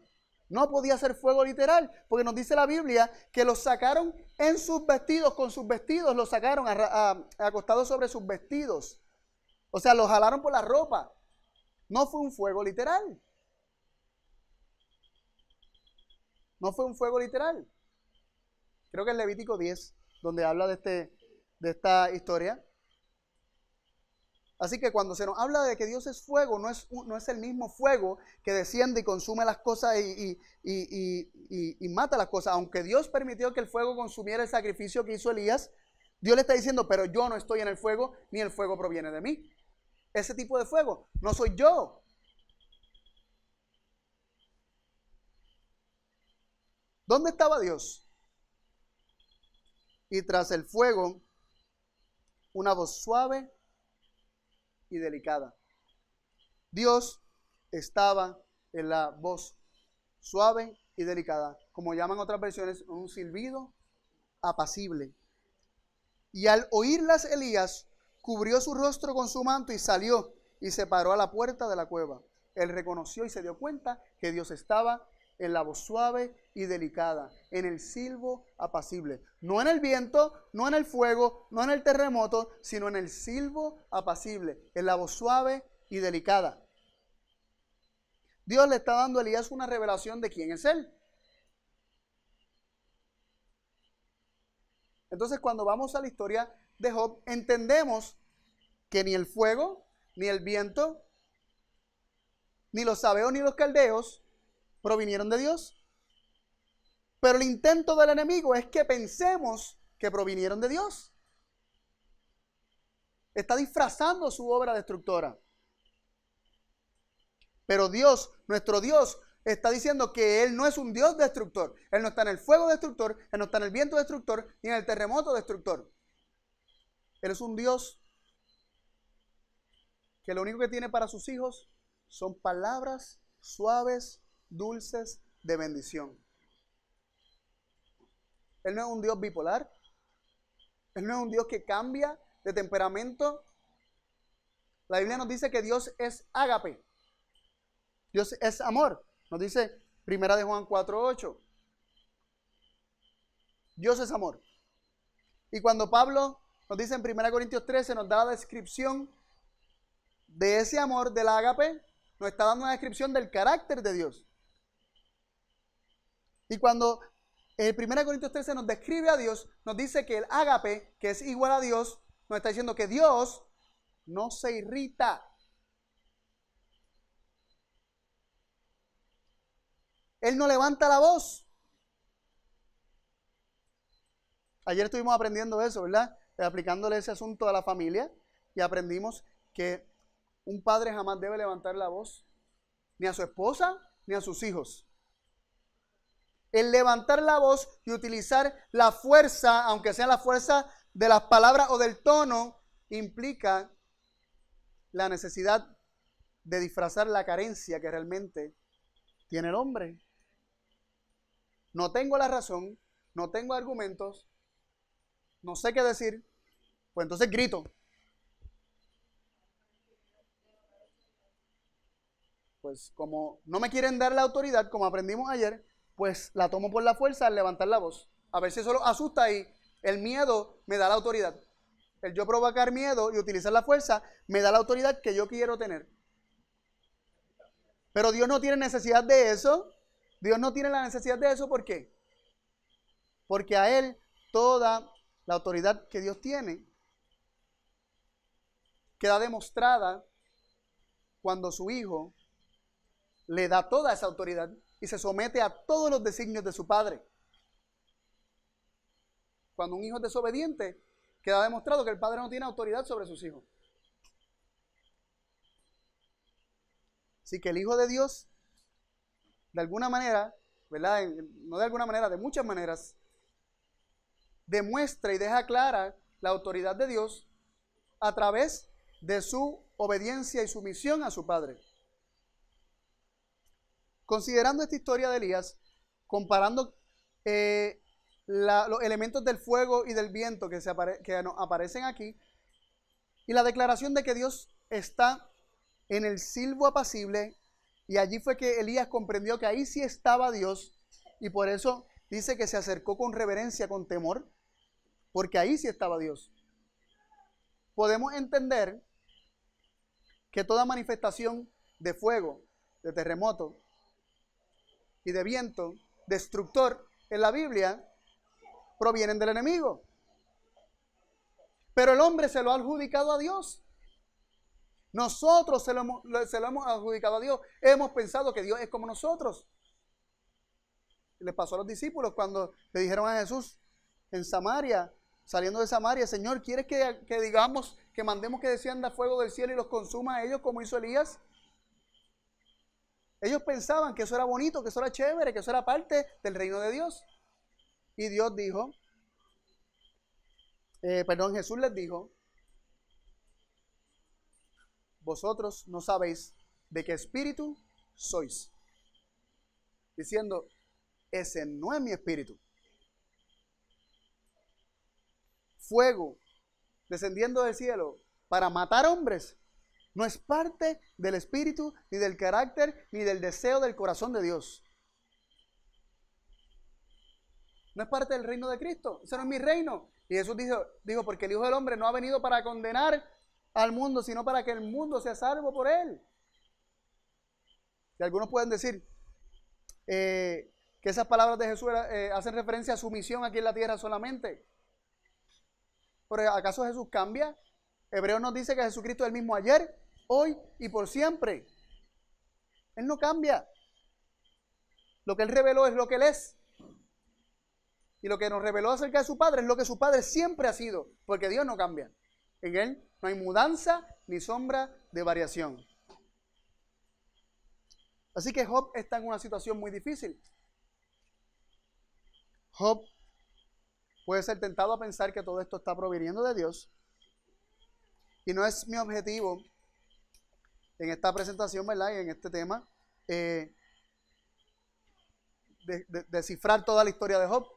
No podía ser fuego literal, porque nos dice la Biblia que los sacaron en sus vestidos, con sus vestidos, los sacaron acostados sobre sus vestidos. O sea, los jalaron por la ropa. No fue un fuego literal. No fue un fuego literal. Creo que es Levítico 10, donde habla de esta historia. Así que cuando se nos habla de que Dios es fuego, no es el mismo fuego que desciende y consume las cosas y mata las cosas. Aunque Dios permitió que el fuego consumiera el sacrificio que hizo Elías, Dios le está diciendo, pero yo no estoy en el fuego, ni el fuego proviene de mí. Ese tipo de fuego no soy yo. ¿Dónde estaba Dios? y tras el fuego una voz suave y delicada. Dios estaba en la voz suave y delicada, como llaman otras versiones, un silbido apacible. Y al oírlas Elías cubrió su rostro con su manto y salió y se paró a la puerta de la cueva. Él reconoció y se dio cuenta que Dios estaba en la voz suave y delicada, en el silbo apacible. No en el viento, no en el fuego, no en el terremoto, sino en el silbo apacible, en la voz suave y delicada. Dios le está dando a Elías una revelación de quién es él. Entonces, cuando vamos a la historia de Job, entendemos que ni el fuego, ni el viento, ni los sabeos, ni los caldeos provinieron de Dios. Pero el intento del enemigo es que pensemos que provinieron de Dios. Está disfrazando su obra destructora. Pero Dios, nuestro Dios, está diciendo que Él no es un Dios destructor. Él no está en el fuego destructor, Él no está en el viento destructor, ni en el terremoto destructor. Él es un Dios que lo único que tiene para sus hijos son palabras suaves, dulces, de bendición. Él no es un Dios bipolar. Él no es un Dios que cambia de temperamento. La Biblia nos dice que Dios es ágape. Dios es amor. Nos dice 1 de Juan 4:8. Dios es amor. Y cuando Pablo nos dice en 1 Corintios 13, nos da la descripción de ese amor, del ágape, nos está dando una descripción del carácter de Dios. Y cuando el 1 Corintios 13 nos describe a Dios, nos dice que el ágape, que es igual a Dios, nos está diciendo que Dios no se irrita. Él no levanta la voz. Ayer estuvimos aprendiendo eso, ¿verdad? Aplicándole ese asunto a la familia y aprendimos que un padre jamás debe levantar la voz, ni a su esposa, ni a sus hijos. El levantar la voz y utilizar la fuerza, aunque sea la fuerza de las palabras o del tono, implica la necesidad de disfrazar la carencia que realmente tiene el hombre. No tengo la razón, no tengo argumentos, no sé qué decir, pues entonces grito. Pues como no me quieren dar la autoridad, como aprendimos ayer, pues la tomo por la fuerza al levantar la voz. A ver si eso lo asusta y el miedo me da la autoridad. El yo provocar miedo y utilizar la fuerza me da la autoridad que yo quiero tener. Pero Dios no tiene necesidad de eso. Dios no tiene la necesidad de eso, ¿por qué? Porque a Él toda la autoridad que Dios tiene queda demostrada cuando su Hijo le da toda esa autoridad y se somete a todos los designios de su Padre. Cuando un hijo es desobediente, queda demostrado que el Padre no tiene autoridad sobre sus hijos. Así que el Hijo de Dios, de alguna manera, ¿verdad? No de alguna manera, de muchas maneras, demuestra y deja clara la autoridad de Dios a través de su obediencia y sumisión a su Padre. Considerando esta historia de Elías, comparando los elementos del fuego y del viento que nos aparecen aquí, y la declaración de que Dios está en el silbo apacible, y allí fue que Elías comprendió que ahí sí estaba Dios, y por eso dice que se acercó con reverencia, con temor, porque ahí sí estaba Dios. Podemos entender que toda manifestación de fuego, de terremoto y de viento destructor en la Biblia provienen del enemigo. Pero el hombre se lo ha adjudicado a Dios. Nosotros se lo hemos adjudicado a Dios. Hemos pensado que Dios es como nosotros. Les pasó a los discípulos cuando le dijeron a Jesús en Samaria, saliendo de Samaria: Señor, ¿quieres que digamos, que mandemos que descienda fuego del cielo y los consuma a ellos como hizo Elías? Ellos pensaban que eso era bonito, que eso era chévere, que eso era parte del reino de Dios. Y Dios dijo: Jesús les dijo, vosotros no sabéis de qué espíritu sois. Diciendo, ese no es mi espíritu. Fuego descendiendo del cielo para matar hombres no es parte del espíritu, ni del carácter, ni del deseo del corazón de Dios. No es parte del reino de Cristo. Ese no es mi reino. Y Jesús dijo, porque el Hijo del Hombre no ha venido para condenar al mundo, sino para que el mundo sea salvo por él. Y algunos pueden decir que esas palabras de Jesús hacen referencia a su misión aquí en la tierra solamente. ¿Pero acaso Jesús cambia? Hebreos nos dice que Jesucristo es el mismo ayer, hoy y por siempre. Él no cambia. Lo que Él reveló es lo que Él es. Y lo que nos reveló acerca de su Padre es lo que su Padre siempre ha sido, porque Dios no cambia. En Él no hay mudanza ni sombra de variación. Así que Job está en una situación muy difícil. Job puede ser tentado a pensar que todo esto está proviniendo de Dios. Y no es mi objetivo en esta presentación, ¿verdad? Y en este tema, descifrar toda la historia de Job,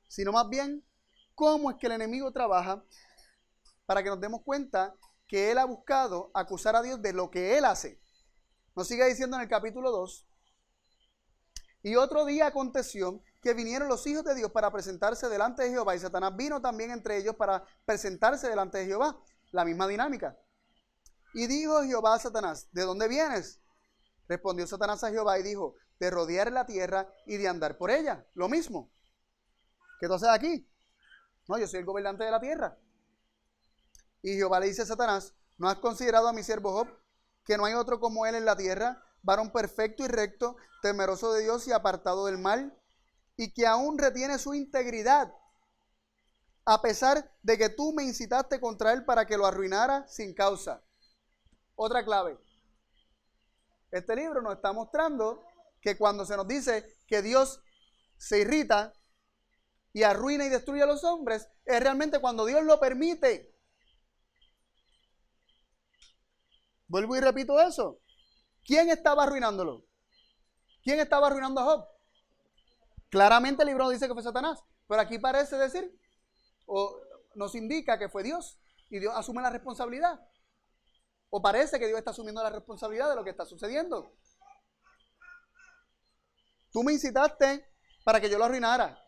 sino más bien cómo es que el enemigo trabaja para que nos demos cuenta que él ha buscado acusar a Dios de lo que él hace. Nos sigue diciendo en el capítulo 2, y otro día aconteció que vinieron los hijos de Dios para presentarse delante de Jehová, y Satanás vino también entre ellos para presentarse delante de Jehová. La misma dinámica. Y dijo Jehová a Satanás, ¿de dónde vienes? Respondió Satanás a Jehová y dijo, de rodear la tierra y de andar por ella. Lo mismo. ¿Qué tú haces aquí? No, yo soy el gobernante de la tierra. Y Jehová le dice a Satanás, ¿no has considerado a mi siervo Job, que no hay otro como él en la tierra, varón perfecto y recto, temeroso de Dios y apartado del mal, y que aún retiene su integridad, a pesar de que tú me incitaste contra él para que lo arruinara sin causa? Otra clave. Este libro nos está mostrando que cuando se nos dice que Dios se irrita y arruina y destruye a los hombres, es realmente cuando Dios lo permite. Vuelvo y repito eso. ¿Quién estaba arruinándolo? ¿Quién estaba arruinando a Job? Claramente el libro nos dice que fue Satanás, pero aquí parece decir, o nos indica que fue Dios, y Dios asume la responsabilidad. O parece que Dios está asumiendo la responsabilidad de lo que está sucediendo. Tú me incitaste para que yo lo arruinara.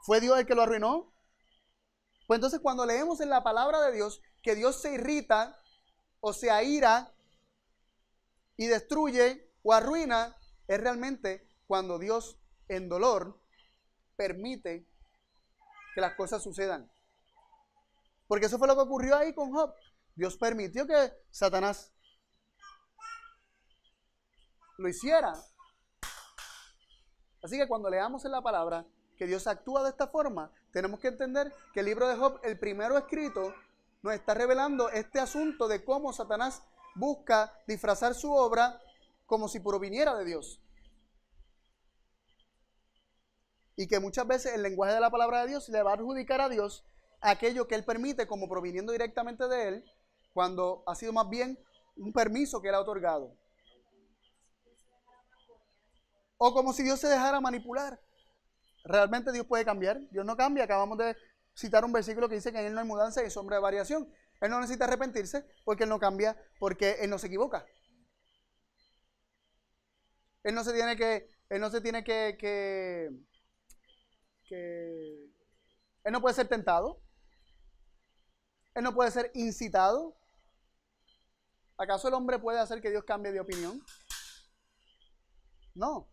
¿Fue Dios el que lo arruinó? Pues entonces cuando leemos en la palabra de Dios que Dios se irrita o se aira y destruye o arruina, es realmente cuando Dios en dolor permite que las cosas sucedan. Porque eso fue lo que ocurrió ahí con Job. Dios permitió que Satanás lo hiciera. Así que cuando leamos en la palabra que Dios actúa de esta forma, tenemos que entender que el libro de Job, el primero escrito, nos está revelando este asunto de cómo Satanás busca disfrazar su obra como si proviniera de Dios. Y que muchas veces el lenguaje de la palabra de Dios le va a adjudicar a Dios aquello que Él permite como proviniendo directamente de Él, cuando ha sido más bien un permiso que Él ha otorgado. O como si Dios se dejara manipular. ¿Realmente Dios puede cambiar? Dios no cambia. Acabamos de citar un versículo que dice que en Él no hay mudanza y sombra de variación. Él no necesita arrepentirse porque Él no cambia, porque Él no se equivoca. Él no se tiene Él no puede ser tentado. Él no puede ser incitado. ¿Acaso el hombre puede hacer que Dios cambie de opinión? No.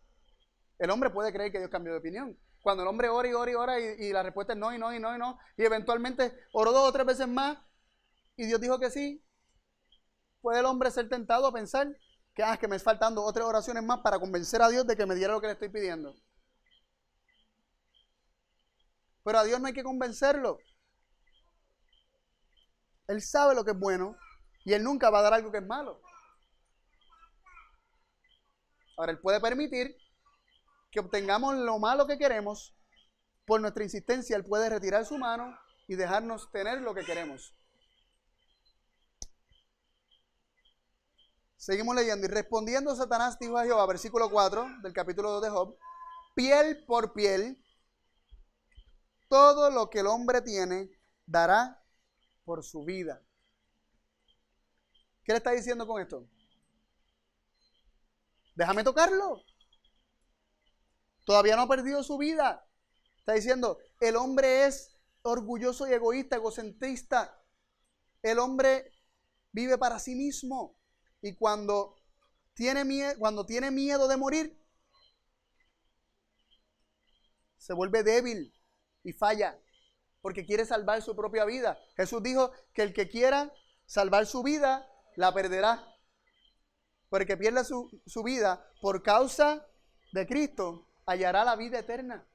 El hombre puede creer que Dios cambió de opinión. Cuando el hombre ora y ora y ora y la respuesta es no y no y no y no, y eventualmente oró 2 o 3 veces más y Dios dijo que sí, ¿puede el hombre ser tentado a pensar que me es faltando 2 o 3 oraciones más para convencer a Dios de que me diera lo que le estoy pidiendo? Pero a Dios no hay que convencerlo. Él sabe lo que es bueno y Él nunca va a dar algo que es malo. Ahora, Él puede permitir que obtengamos lo malo que queremos por nuestra insistencia, Él puede retirar su mano y dejarnos tener lo que queremos. Seguimos leyendo. Y respondiendo Satanás dijo a Jehová, versículo 4 del capítulo 2 de Job, piel por piel, todo lo que el hombre tiene dará por su vida. ¿Qué le está diciendo con esto? Déjame tocarlo. Todavía no ha perdido su vida. Está diciendo, el hombre es orgulloso y egoísta, egocentrista. El hombre vive para sí mismo. Y cuando tiene miedo de morir, se vuelve débil y falla, porque quiere salvar su propia vida. Jesús dijo que el que quiera salvar su vida, la perderá. Pero el que pierda su vida por causa de Cristo, hallará la vida eterna.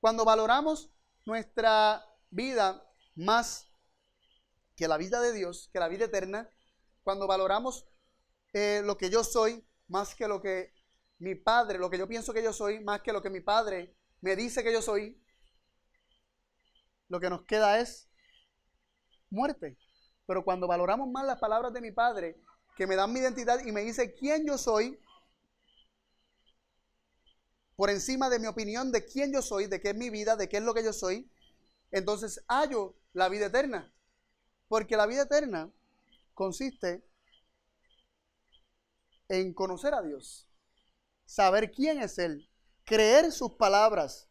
Cuando valoramos nuestra vida más que la vida de Dios, que la vida eterna, cuando valoramos lo que yo soy más que lo que mi padre, lo que yo pienso que yo soy, más que lo que mi padre me dice que yo soy, lo que nos queda es muerte. Pero cuando valoramos más las palabras de mi padre, que me dan mi identidad y me dice quién yo soy, por encima de mi opinión de quién yo soy, de qué es mi vida, de qué es lo que yo soy, entonces hallo la vida eterna. Porque la vida eterna consiste en conocer a Dios, saber quién es Él, creer sus palabras.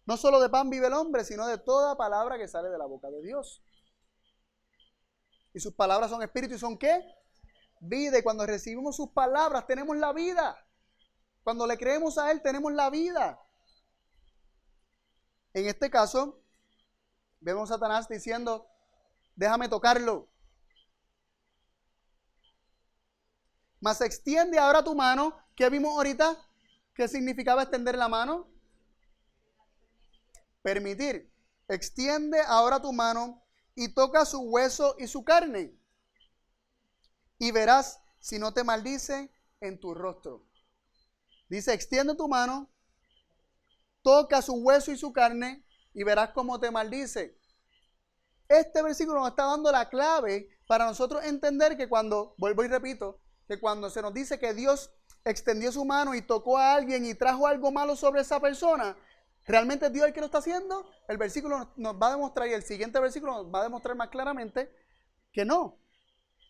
No solo de pan vive el hombre, sino de toda palabra que sale de la boca de Dios. Y sus palabras son espíritu y son ¿qué? Vida. Y cuando recibimos sus palabras tenemos la vida. Cuando le creemos a Él tenemos la vida. En este caso, vemos a Satanás diciendo, déjame tocarlo. Mas extiende ahora tu mano. ¿Qué vimos ahorita? ¿Qué significaba extender la mano? Permitir. Extiende ahora tu mano y toca su hueso y su carne. Y verás si no te maldice en tu rostro. Dice, extiende tu mano, toca su hueso y su carne y verás cómo te maldice. Este versículo nos está dando la clave para nosotros entender que cuando, vuelvo y repito, que cuando se nos dice que Dios extendió su mano y tocó a alguien y trajo algo malo sobre esa persona, ¿realmente es Dios el que lo está haciendo? El versículo nos va a demostrar, y el siguiente versículo nos va a demostrar más claramente que no,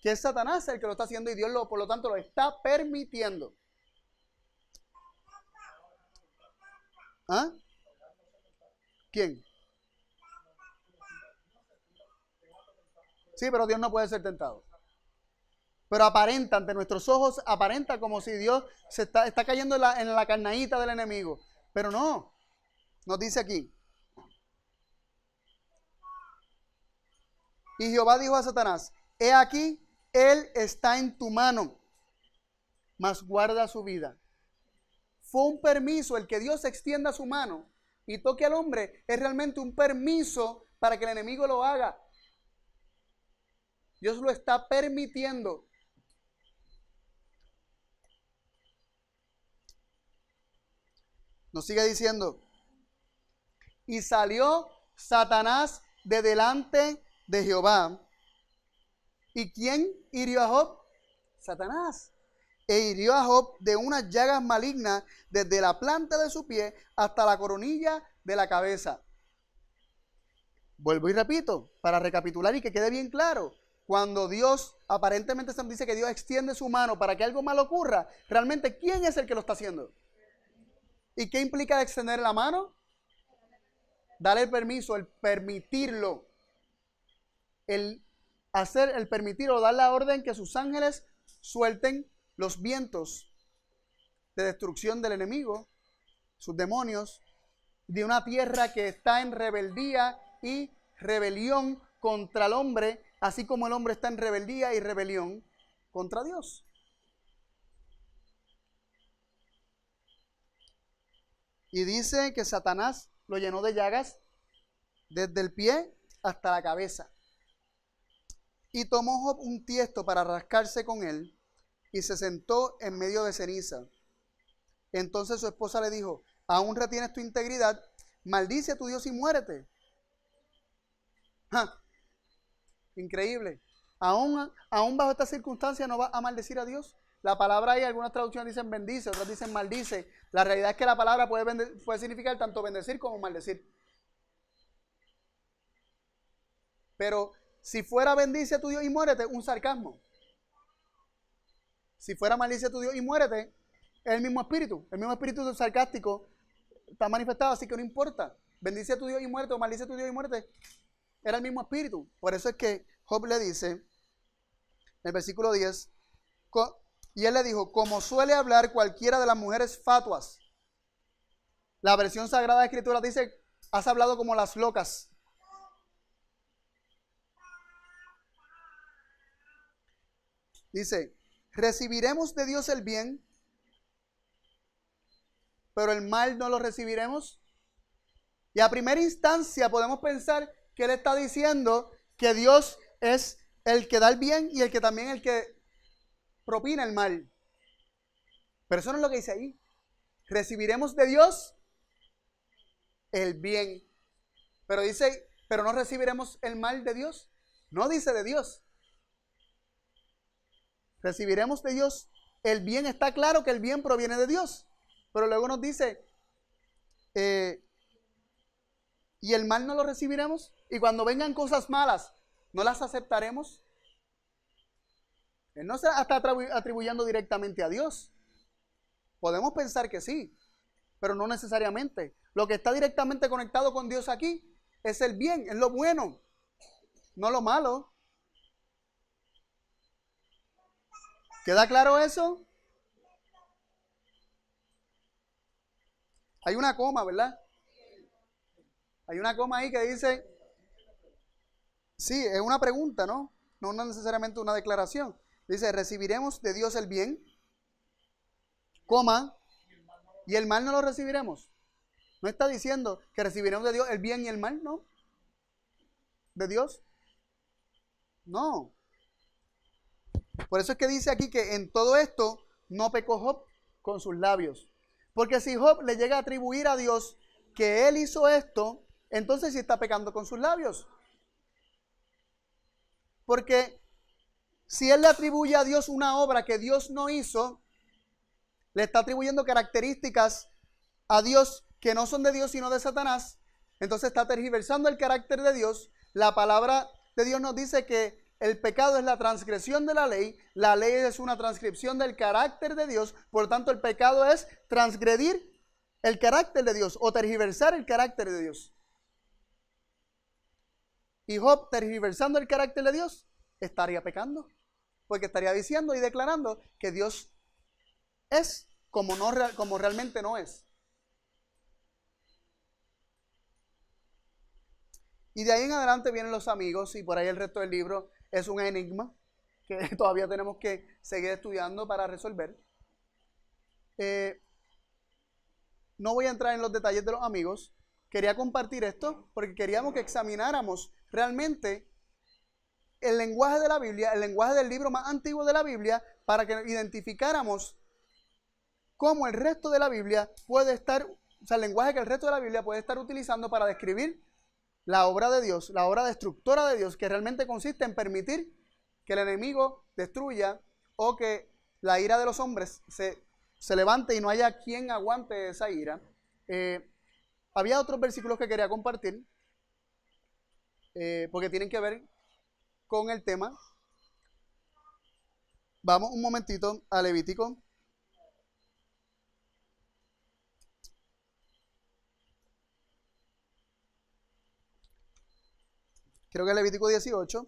que es Satanás el que lo está haciendo y Dios por lo tanto lo está permitiendo. ¿Ah? ¿Quién? Sí, pero Dios no puede ser tentado. Pero aparenta, ante nuestros ojos, aparenta como si Dios se está cayendo en la carnadita del enemigo. Pero no, nos dice aquí. Y Jehová dijo a Satanás, he aquí, él está en tu mano, mas guarda su vida. Fue un permiso, el que Dios extienda su mano y toque al hombre, es realmente un permiso para que el enemigo lo haga. Dios lo está permitiendo. Nos sigue diciendo, y salió Satanás de delante de Jehová. ¿Y quién hirió a Job? Satanás. E hirió a Job de unas llagas malignas desde la planta de su pie hasta la coronilla de la cabeza. Vuelvo y repito, para recapitular y que quede bien claro. Cuando Dios, aparentemente se dice que Dios extiende su mano para que algo malo ocurra, realmente, ¿quién es el que lo está haciendo? ¿Y qué implica extender la mano? Darle el permiso, el permitirlo. El permitir o dar la orden que sus ángeles suelten los vientos de destrucción del enemigo, sus demonios, de una tierra que está en rebeldía y rebelión contra el hombre, así como el hombre está en rebeldía y rebelión contra Dios. Y dice que Satanás lo llenó de llagas desde el pie hasta la cabeza. Y tomó Job un tiesto para rascarse con él y se sentó en medio de ceniza. Entonces su esposa le dijo, aún retienes tu integridad, maldice a tu Dios y muérete. ¡Ja! Increíble. Aún bajo esta circunstancia no vas a maldecir a Dios. La palabra ahí, algunas traducciones dicen bendice, otras dicen maldice. La realidad es que la palabra puede significar tanto bendecir como maldecir. Pero si fuera bendice a tu Dios y muérete, un sarcasmo. Si fuera maldice a tu Dios y muérete, es el mismo espíritu. El mismo espíritu sarcástico está manifestado, así que no importa. Bendice a tu Dios y muérete o maldice a tu Dios y muérete. Era el mismo espíritu. Por eso es que Job le dice, en el versículo 10, y él le dijo, como suele hablar cualquiera de las mujeres fatuas. La versión sagrada de Escritura dice, has hablado como las locas. Dice, recibiremos de Dios el bien, pero el mal no lo recibiremos. Y a primera instancia podemos pensar que él está diciendo que Dios es el que da el bien y el que también el que propina el mal. Pero eso no es lo que dice ahí. Recibiremos de Dios el bien. Pero dice, pero no recibiremos el mal de Dios. No dice de Dios. Recibiremos de Dios el bien. Está claro que el bien proviene de Dios. Pero luego nos dice, y el mal no lo recibiremos. Y cuando vengan cosas malas, ¿no las aceptaremos? Él no se está atribuyendo directamente a Dios. Podemos pensar que sí, pero no necesariamente. Lo que está directamente conectado con Dios aquí es el bien, es lo bueno, no lo malo. ¿Queda claro eso? Hay una coma, ¿verdad? Hay una coma ahí que dice, sí, es una pregunta, ¿no? No necesariamente una declaración. Dice, recibiremos de Dios el bien, coma, y el mal no lo recibiremos. No está diciendo que recibiremos de Dios el bien y el mal, ¿no? ¿De Dios? No. Por eso es que dice aquí que en todo esto no pecó Job con sus labios. Porque si Job le llega a atribuir a Dios que él hizo esto, entonces sí está pecando con sus labios. Porque si él le atribuye a Dios una obra que Dios no hizo, le está atribuyendo características a Dios que no son de Dios sino de Satanás, entonces está tergiversando el carácter de Dios. La palabra de Dios nos dice que el pecado es la transgresión de la ley es una transcripción del carácter de Dios, por lo tanto el pecado es transgredir el carácter de Dios o tergiversar el carácter de Dios. Y Job, tergiversando el carácter de Dios, estaría pecando, porque estaría diciendo y declarando que Dios es como realmente no es. Y de ahí en adelante vienen los amigos, y por ahí el resto del libro es un enigma que todavía tenemos que seguir estudiando para resolver. No voy a entrar en los detalles de los amigos. Quería compartir esto porque queríamos que examináramos realmente el lenguaje de la Biblia, el lenguaje del libro más antiguo de la Biblia, para que identificáramos cómo el resto de la Biblia puede estar, o sea, el lenguaje que el resto de la Biblia puede estar utilizando para describir la obra de Dios, la obra destructora de Dios, que realmente consiste en permitir que el enemigo destruya o que la ira de los hombres se levante y no haya quien aguante esa ira. Había otros versículos que quería compartir porque tienen que ver con el tema. Vamos un momentito a Levítico. Creo que es Levítico 18.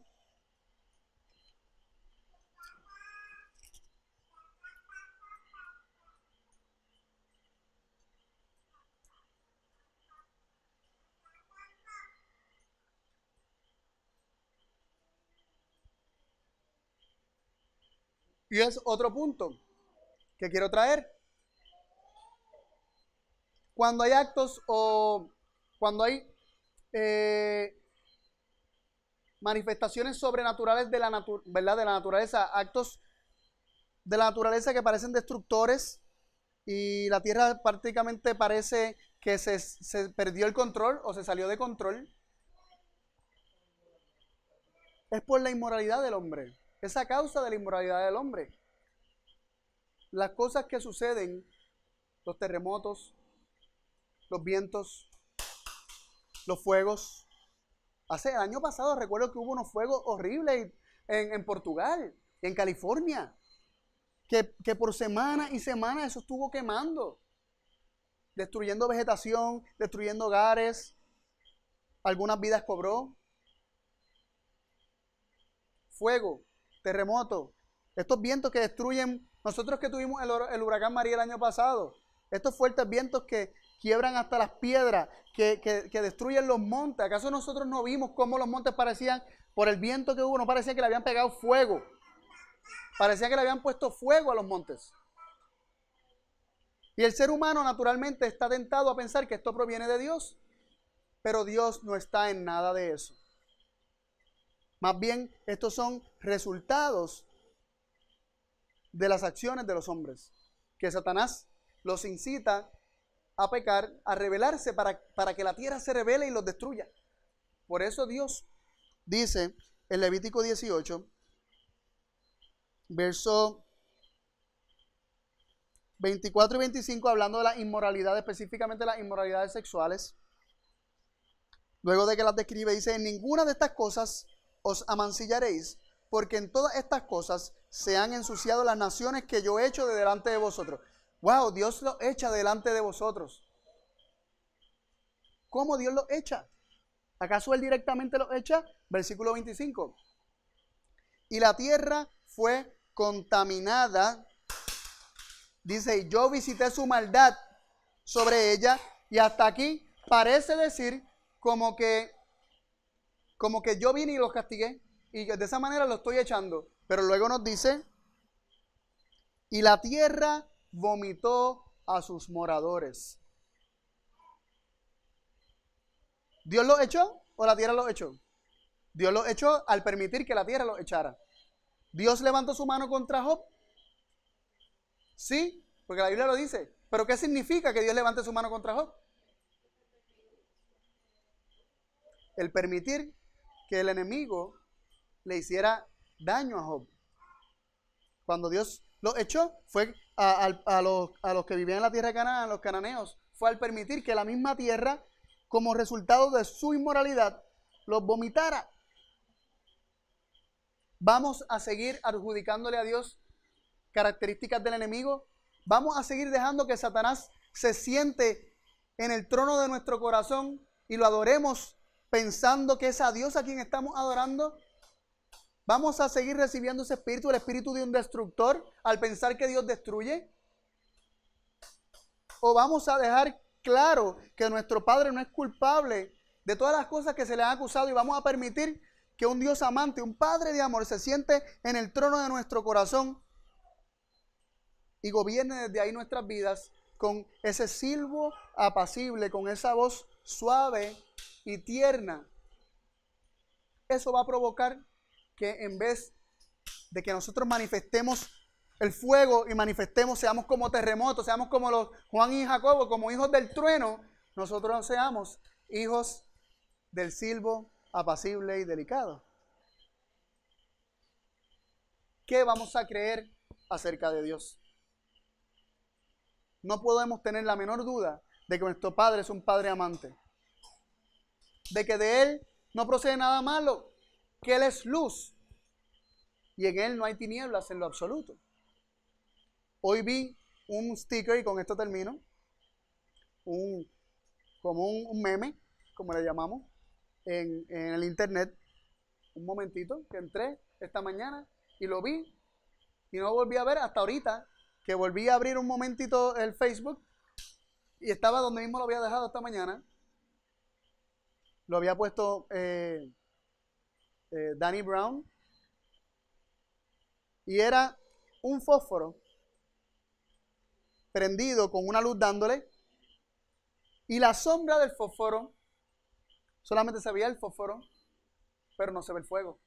Y es otro punto que quiero traer. Cuando hay actos o cuando hay manifestaciones sobrenaturales de la, ¿verdad? De la naturaleza, actos de la naturaleza que parecen destructores, y la tierra prácticamente parece que se perdió el control o se salió de control, es por la inmoralidad del hombre. Es a causa de la inmoralidad del hombre. Las cosas que suceden, los terremotos, los vientos, los fuegos. El año pasado recuerdo que hubo unos fuegos horribles en Portugal, en California, que por semana y semana eso estuvo quemando, destruyendo vegetación, destruyendo hogares, algunas vidas cobró. Fuego, terremoto, estos vientos que destruyen, nosotros que tuvimos el huracán María el año pasado, estos fuertes vientos que quiebran hasta las piedras, que destruyen los montes. ¿Acaso nosotros no vimos cómo los montes parecían, por el viento que hubo, no parecía que le habían pegado fuego? Parecía que le habían puesto fuego a los montes. Y el ser humano naturalmente está tentado a pensar que esto proviene de Dios, pero Dios no está en nada de eso. Más bien, estos son resultados de las acciones de los hombres, que Satanás los incita a pecar, a rebelarse para que la tierra se rebele y los destruya. Por eso Dios dice en Levítico 18, verso 24 y 25, hablando de la inmoralidad, específicamente las inmoralidades sexuales. Luego de que las describe, dice: en ninguna de estas cosas os amancillaréis, porque en todas estas cosas se han ensuciado las naciones que yo he hecho de delante de vosotros. Wow, Dios los echa delante de vosotros. ¿Cómo Dios los echa? ¿Acaso Él directamente los echa? Versículo 25. Y la tierra fue contaminada. Dice: y yo visité su maldad sobre ella. Y hasta aquí parece decir como que yo vine y los castigué. Y de esa manera lo estoy echando. Pero luego nos dice: y la tierra vomitó a sus moradores. ¿Dios los echó o la tierra los echó? Dios los echó al permitir que la tierra los echara. ¿Dios levantó su mano contra Job? Sí, porque la Biblia lo dice. ¿Pero qué significa que Dios levante su mano contra Job? El permitir que el enemigo le hiciera daño a Job. Cuando Dios los echó, fue a los que vivían en la tierra de Canaán, los cananeos, fue al permitir que la misma tierra, como resultado de su inmoralidad, los vomitara. ¿Vamos a seguir adjudicándole a Dios características del enemigo? ¿Vamos a seguir dejando que Satanás se siente en el trono de nuestro corazón y lo adoremos pensando que es a Dios a quien estamos adorando? ¿Vamos a seguir recibiendo ese espíritu, el espíritu de un destructor, al pensar que Dios destruye? ¿O vamos a dejar claro que nuestro Padre no es culpable de todas las cosas que se le han acusado y vamos a permitir que un Dios amante, un Padre de amor, se siente en el trono de nuestro corazón y gobierne desde ahí nuestras vidas con ese silbo apacible, con esa voz suave y tierna? Eso va a provocar que en vez de que nosotros manifestemos el fuego y manifestemos, seamos como terremotos, seamos como los Juan y Jacobo, como hijos del trueno, nosotros seamos hijos del silbo apacible y delicado. ¿Qué vamos a creer acerca de Dios? No podemos tener la menor duda de que nuestro Padre es un Padre amante, de que de Él no procede nada malo, que Él es luz y en Él no hay tinieblas en lo absoluto. Hoy vi un sticker, y con esto termino, como un meme, como le llamamos, en el internet. Un momentito que entré esta mañana y lo vi y no volví a ver hasta ahorita, que volví a abrir un momentito el Facebook y estaba donde mismo lo había dejado esta mañana. Lo había puesto Danny Brown y era un fósforo prendido con una luz dándole, y la sombra del fósforo, solamente se veía el fósforo, pero no se ve el fuego,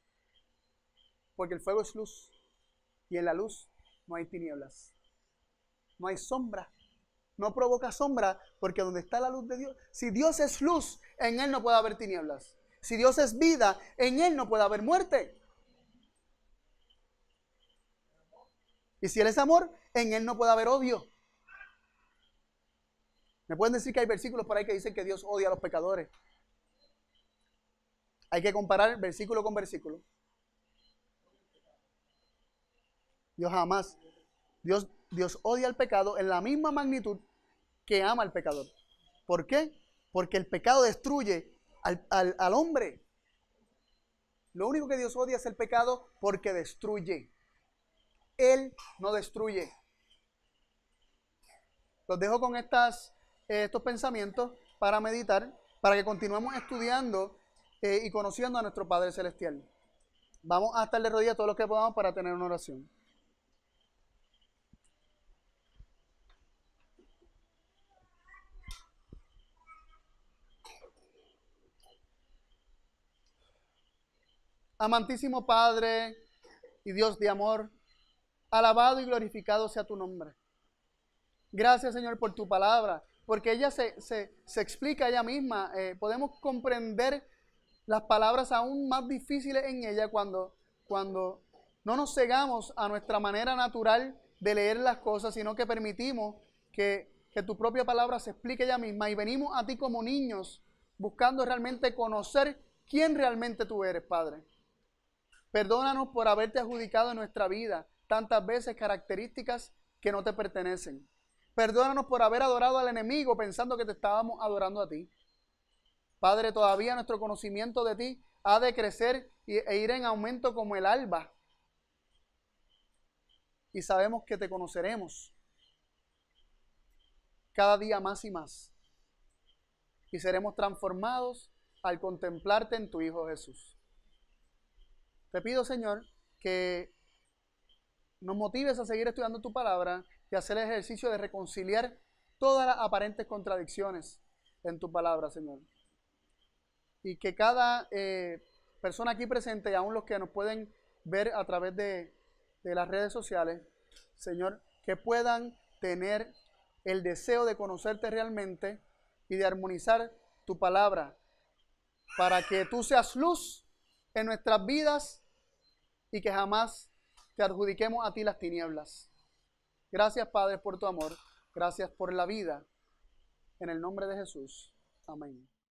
porque el fuego es luz y en la luz no hay tinieblas, no hay sombra, no provoca sombra, porque donde está la luz de Dios, si Dios es luz, en Él no puede haber tinieblas. Si Dios es vida, en Él no puede haber muerte. Y si Él es amor, en Él no puede haber odio. Me pueden decir que hay versículos por ahí que dicen que Dios odia a los pecadores. Hay que comparar versículo con versículo. Dios jamás, Dios odia al pecado en la misma magnitud que ama al pecador. ¿Por qué? Porque el pecado destruye al hombre. Lo único que Dios odia es el pecado porque destruye. Él no destruye. Los dejo con estos pensamientos para meditar, para que continuemos estudiando y conociendo a nuestro Padre Celestial. Vamos a estar de rodillas todos los que podamos para tener una oración. Amantísimo Padre y Dios de amor, alabado y glorificado sea tu nombre. Gracias, Señor, por tu palabra, porque ella se explica ella misma. Podemos comprender las palabras aún más difíciles en ella cuando no nos cegamos a nuestra manera natural de leer las cosas, sino que permitimos que tu propia palabra se explique ella misma y venimos a ti como niños buscando realmente conocer quién realmente tú eres, Padre. Perdónanos por haberte adjudicado en nuestra vida tantas veces características que no te pertenecen. Perdónanos por haber adorado al enemigo pensando que te estábamos adorando a ti. Padre, todavía nuestro conocimiento de ti ha de crecer e ir en aumento como el alba. Y sabemos que te conoceremos cada día más y más. Y seremos transformados al contemplarte en tu Hijo Jesús. Te pido, Señor, que nos motives a seguir estudiando tu palabra y hacer el ejercicio de reconciliar todas las aparentes contradicciones en tu palabra, Señor. Y que cada persona aquí presente, y aún los que nos pueden ver a través de las redes sociales, Señor, que puedan tener el deseo de conocerte realmente y de armonizar tu palabra para que tú seas luz en nuestras vidas y que jamás te adjudiquemos a ti las tinieblas. Gracias, Padre, por tu amor. Gracias por la vida. En el nombre de Jesús. Amén.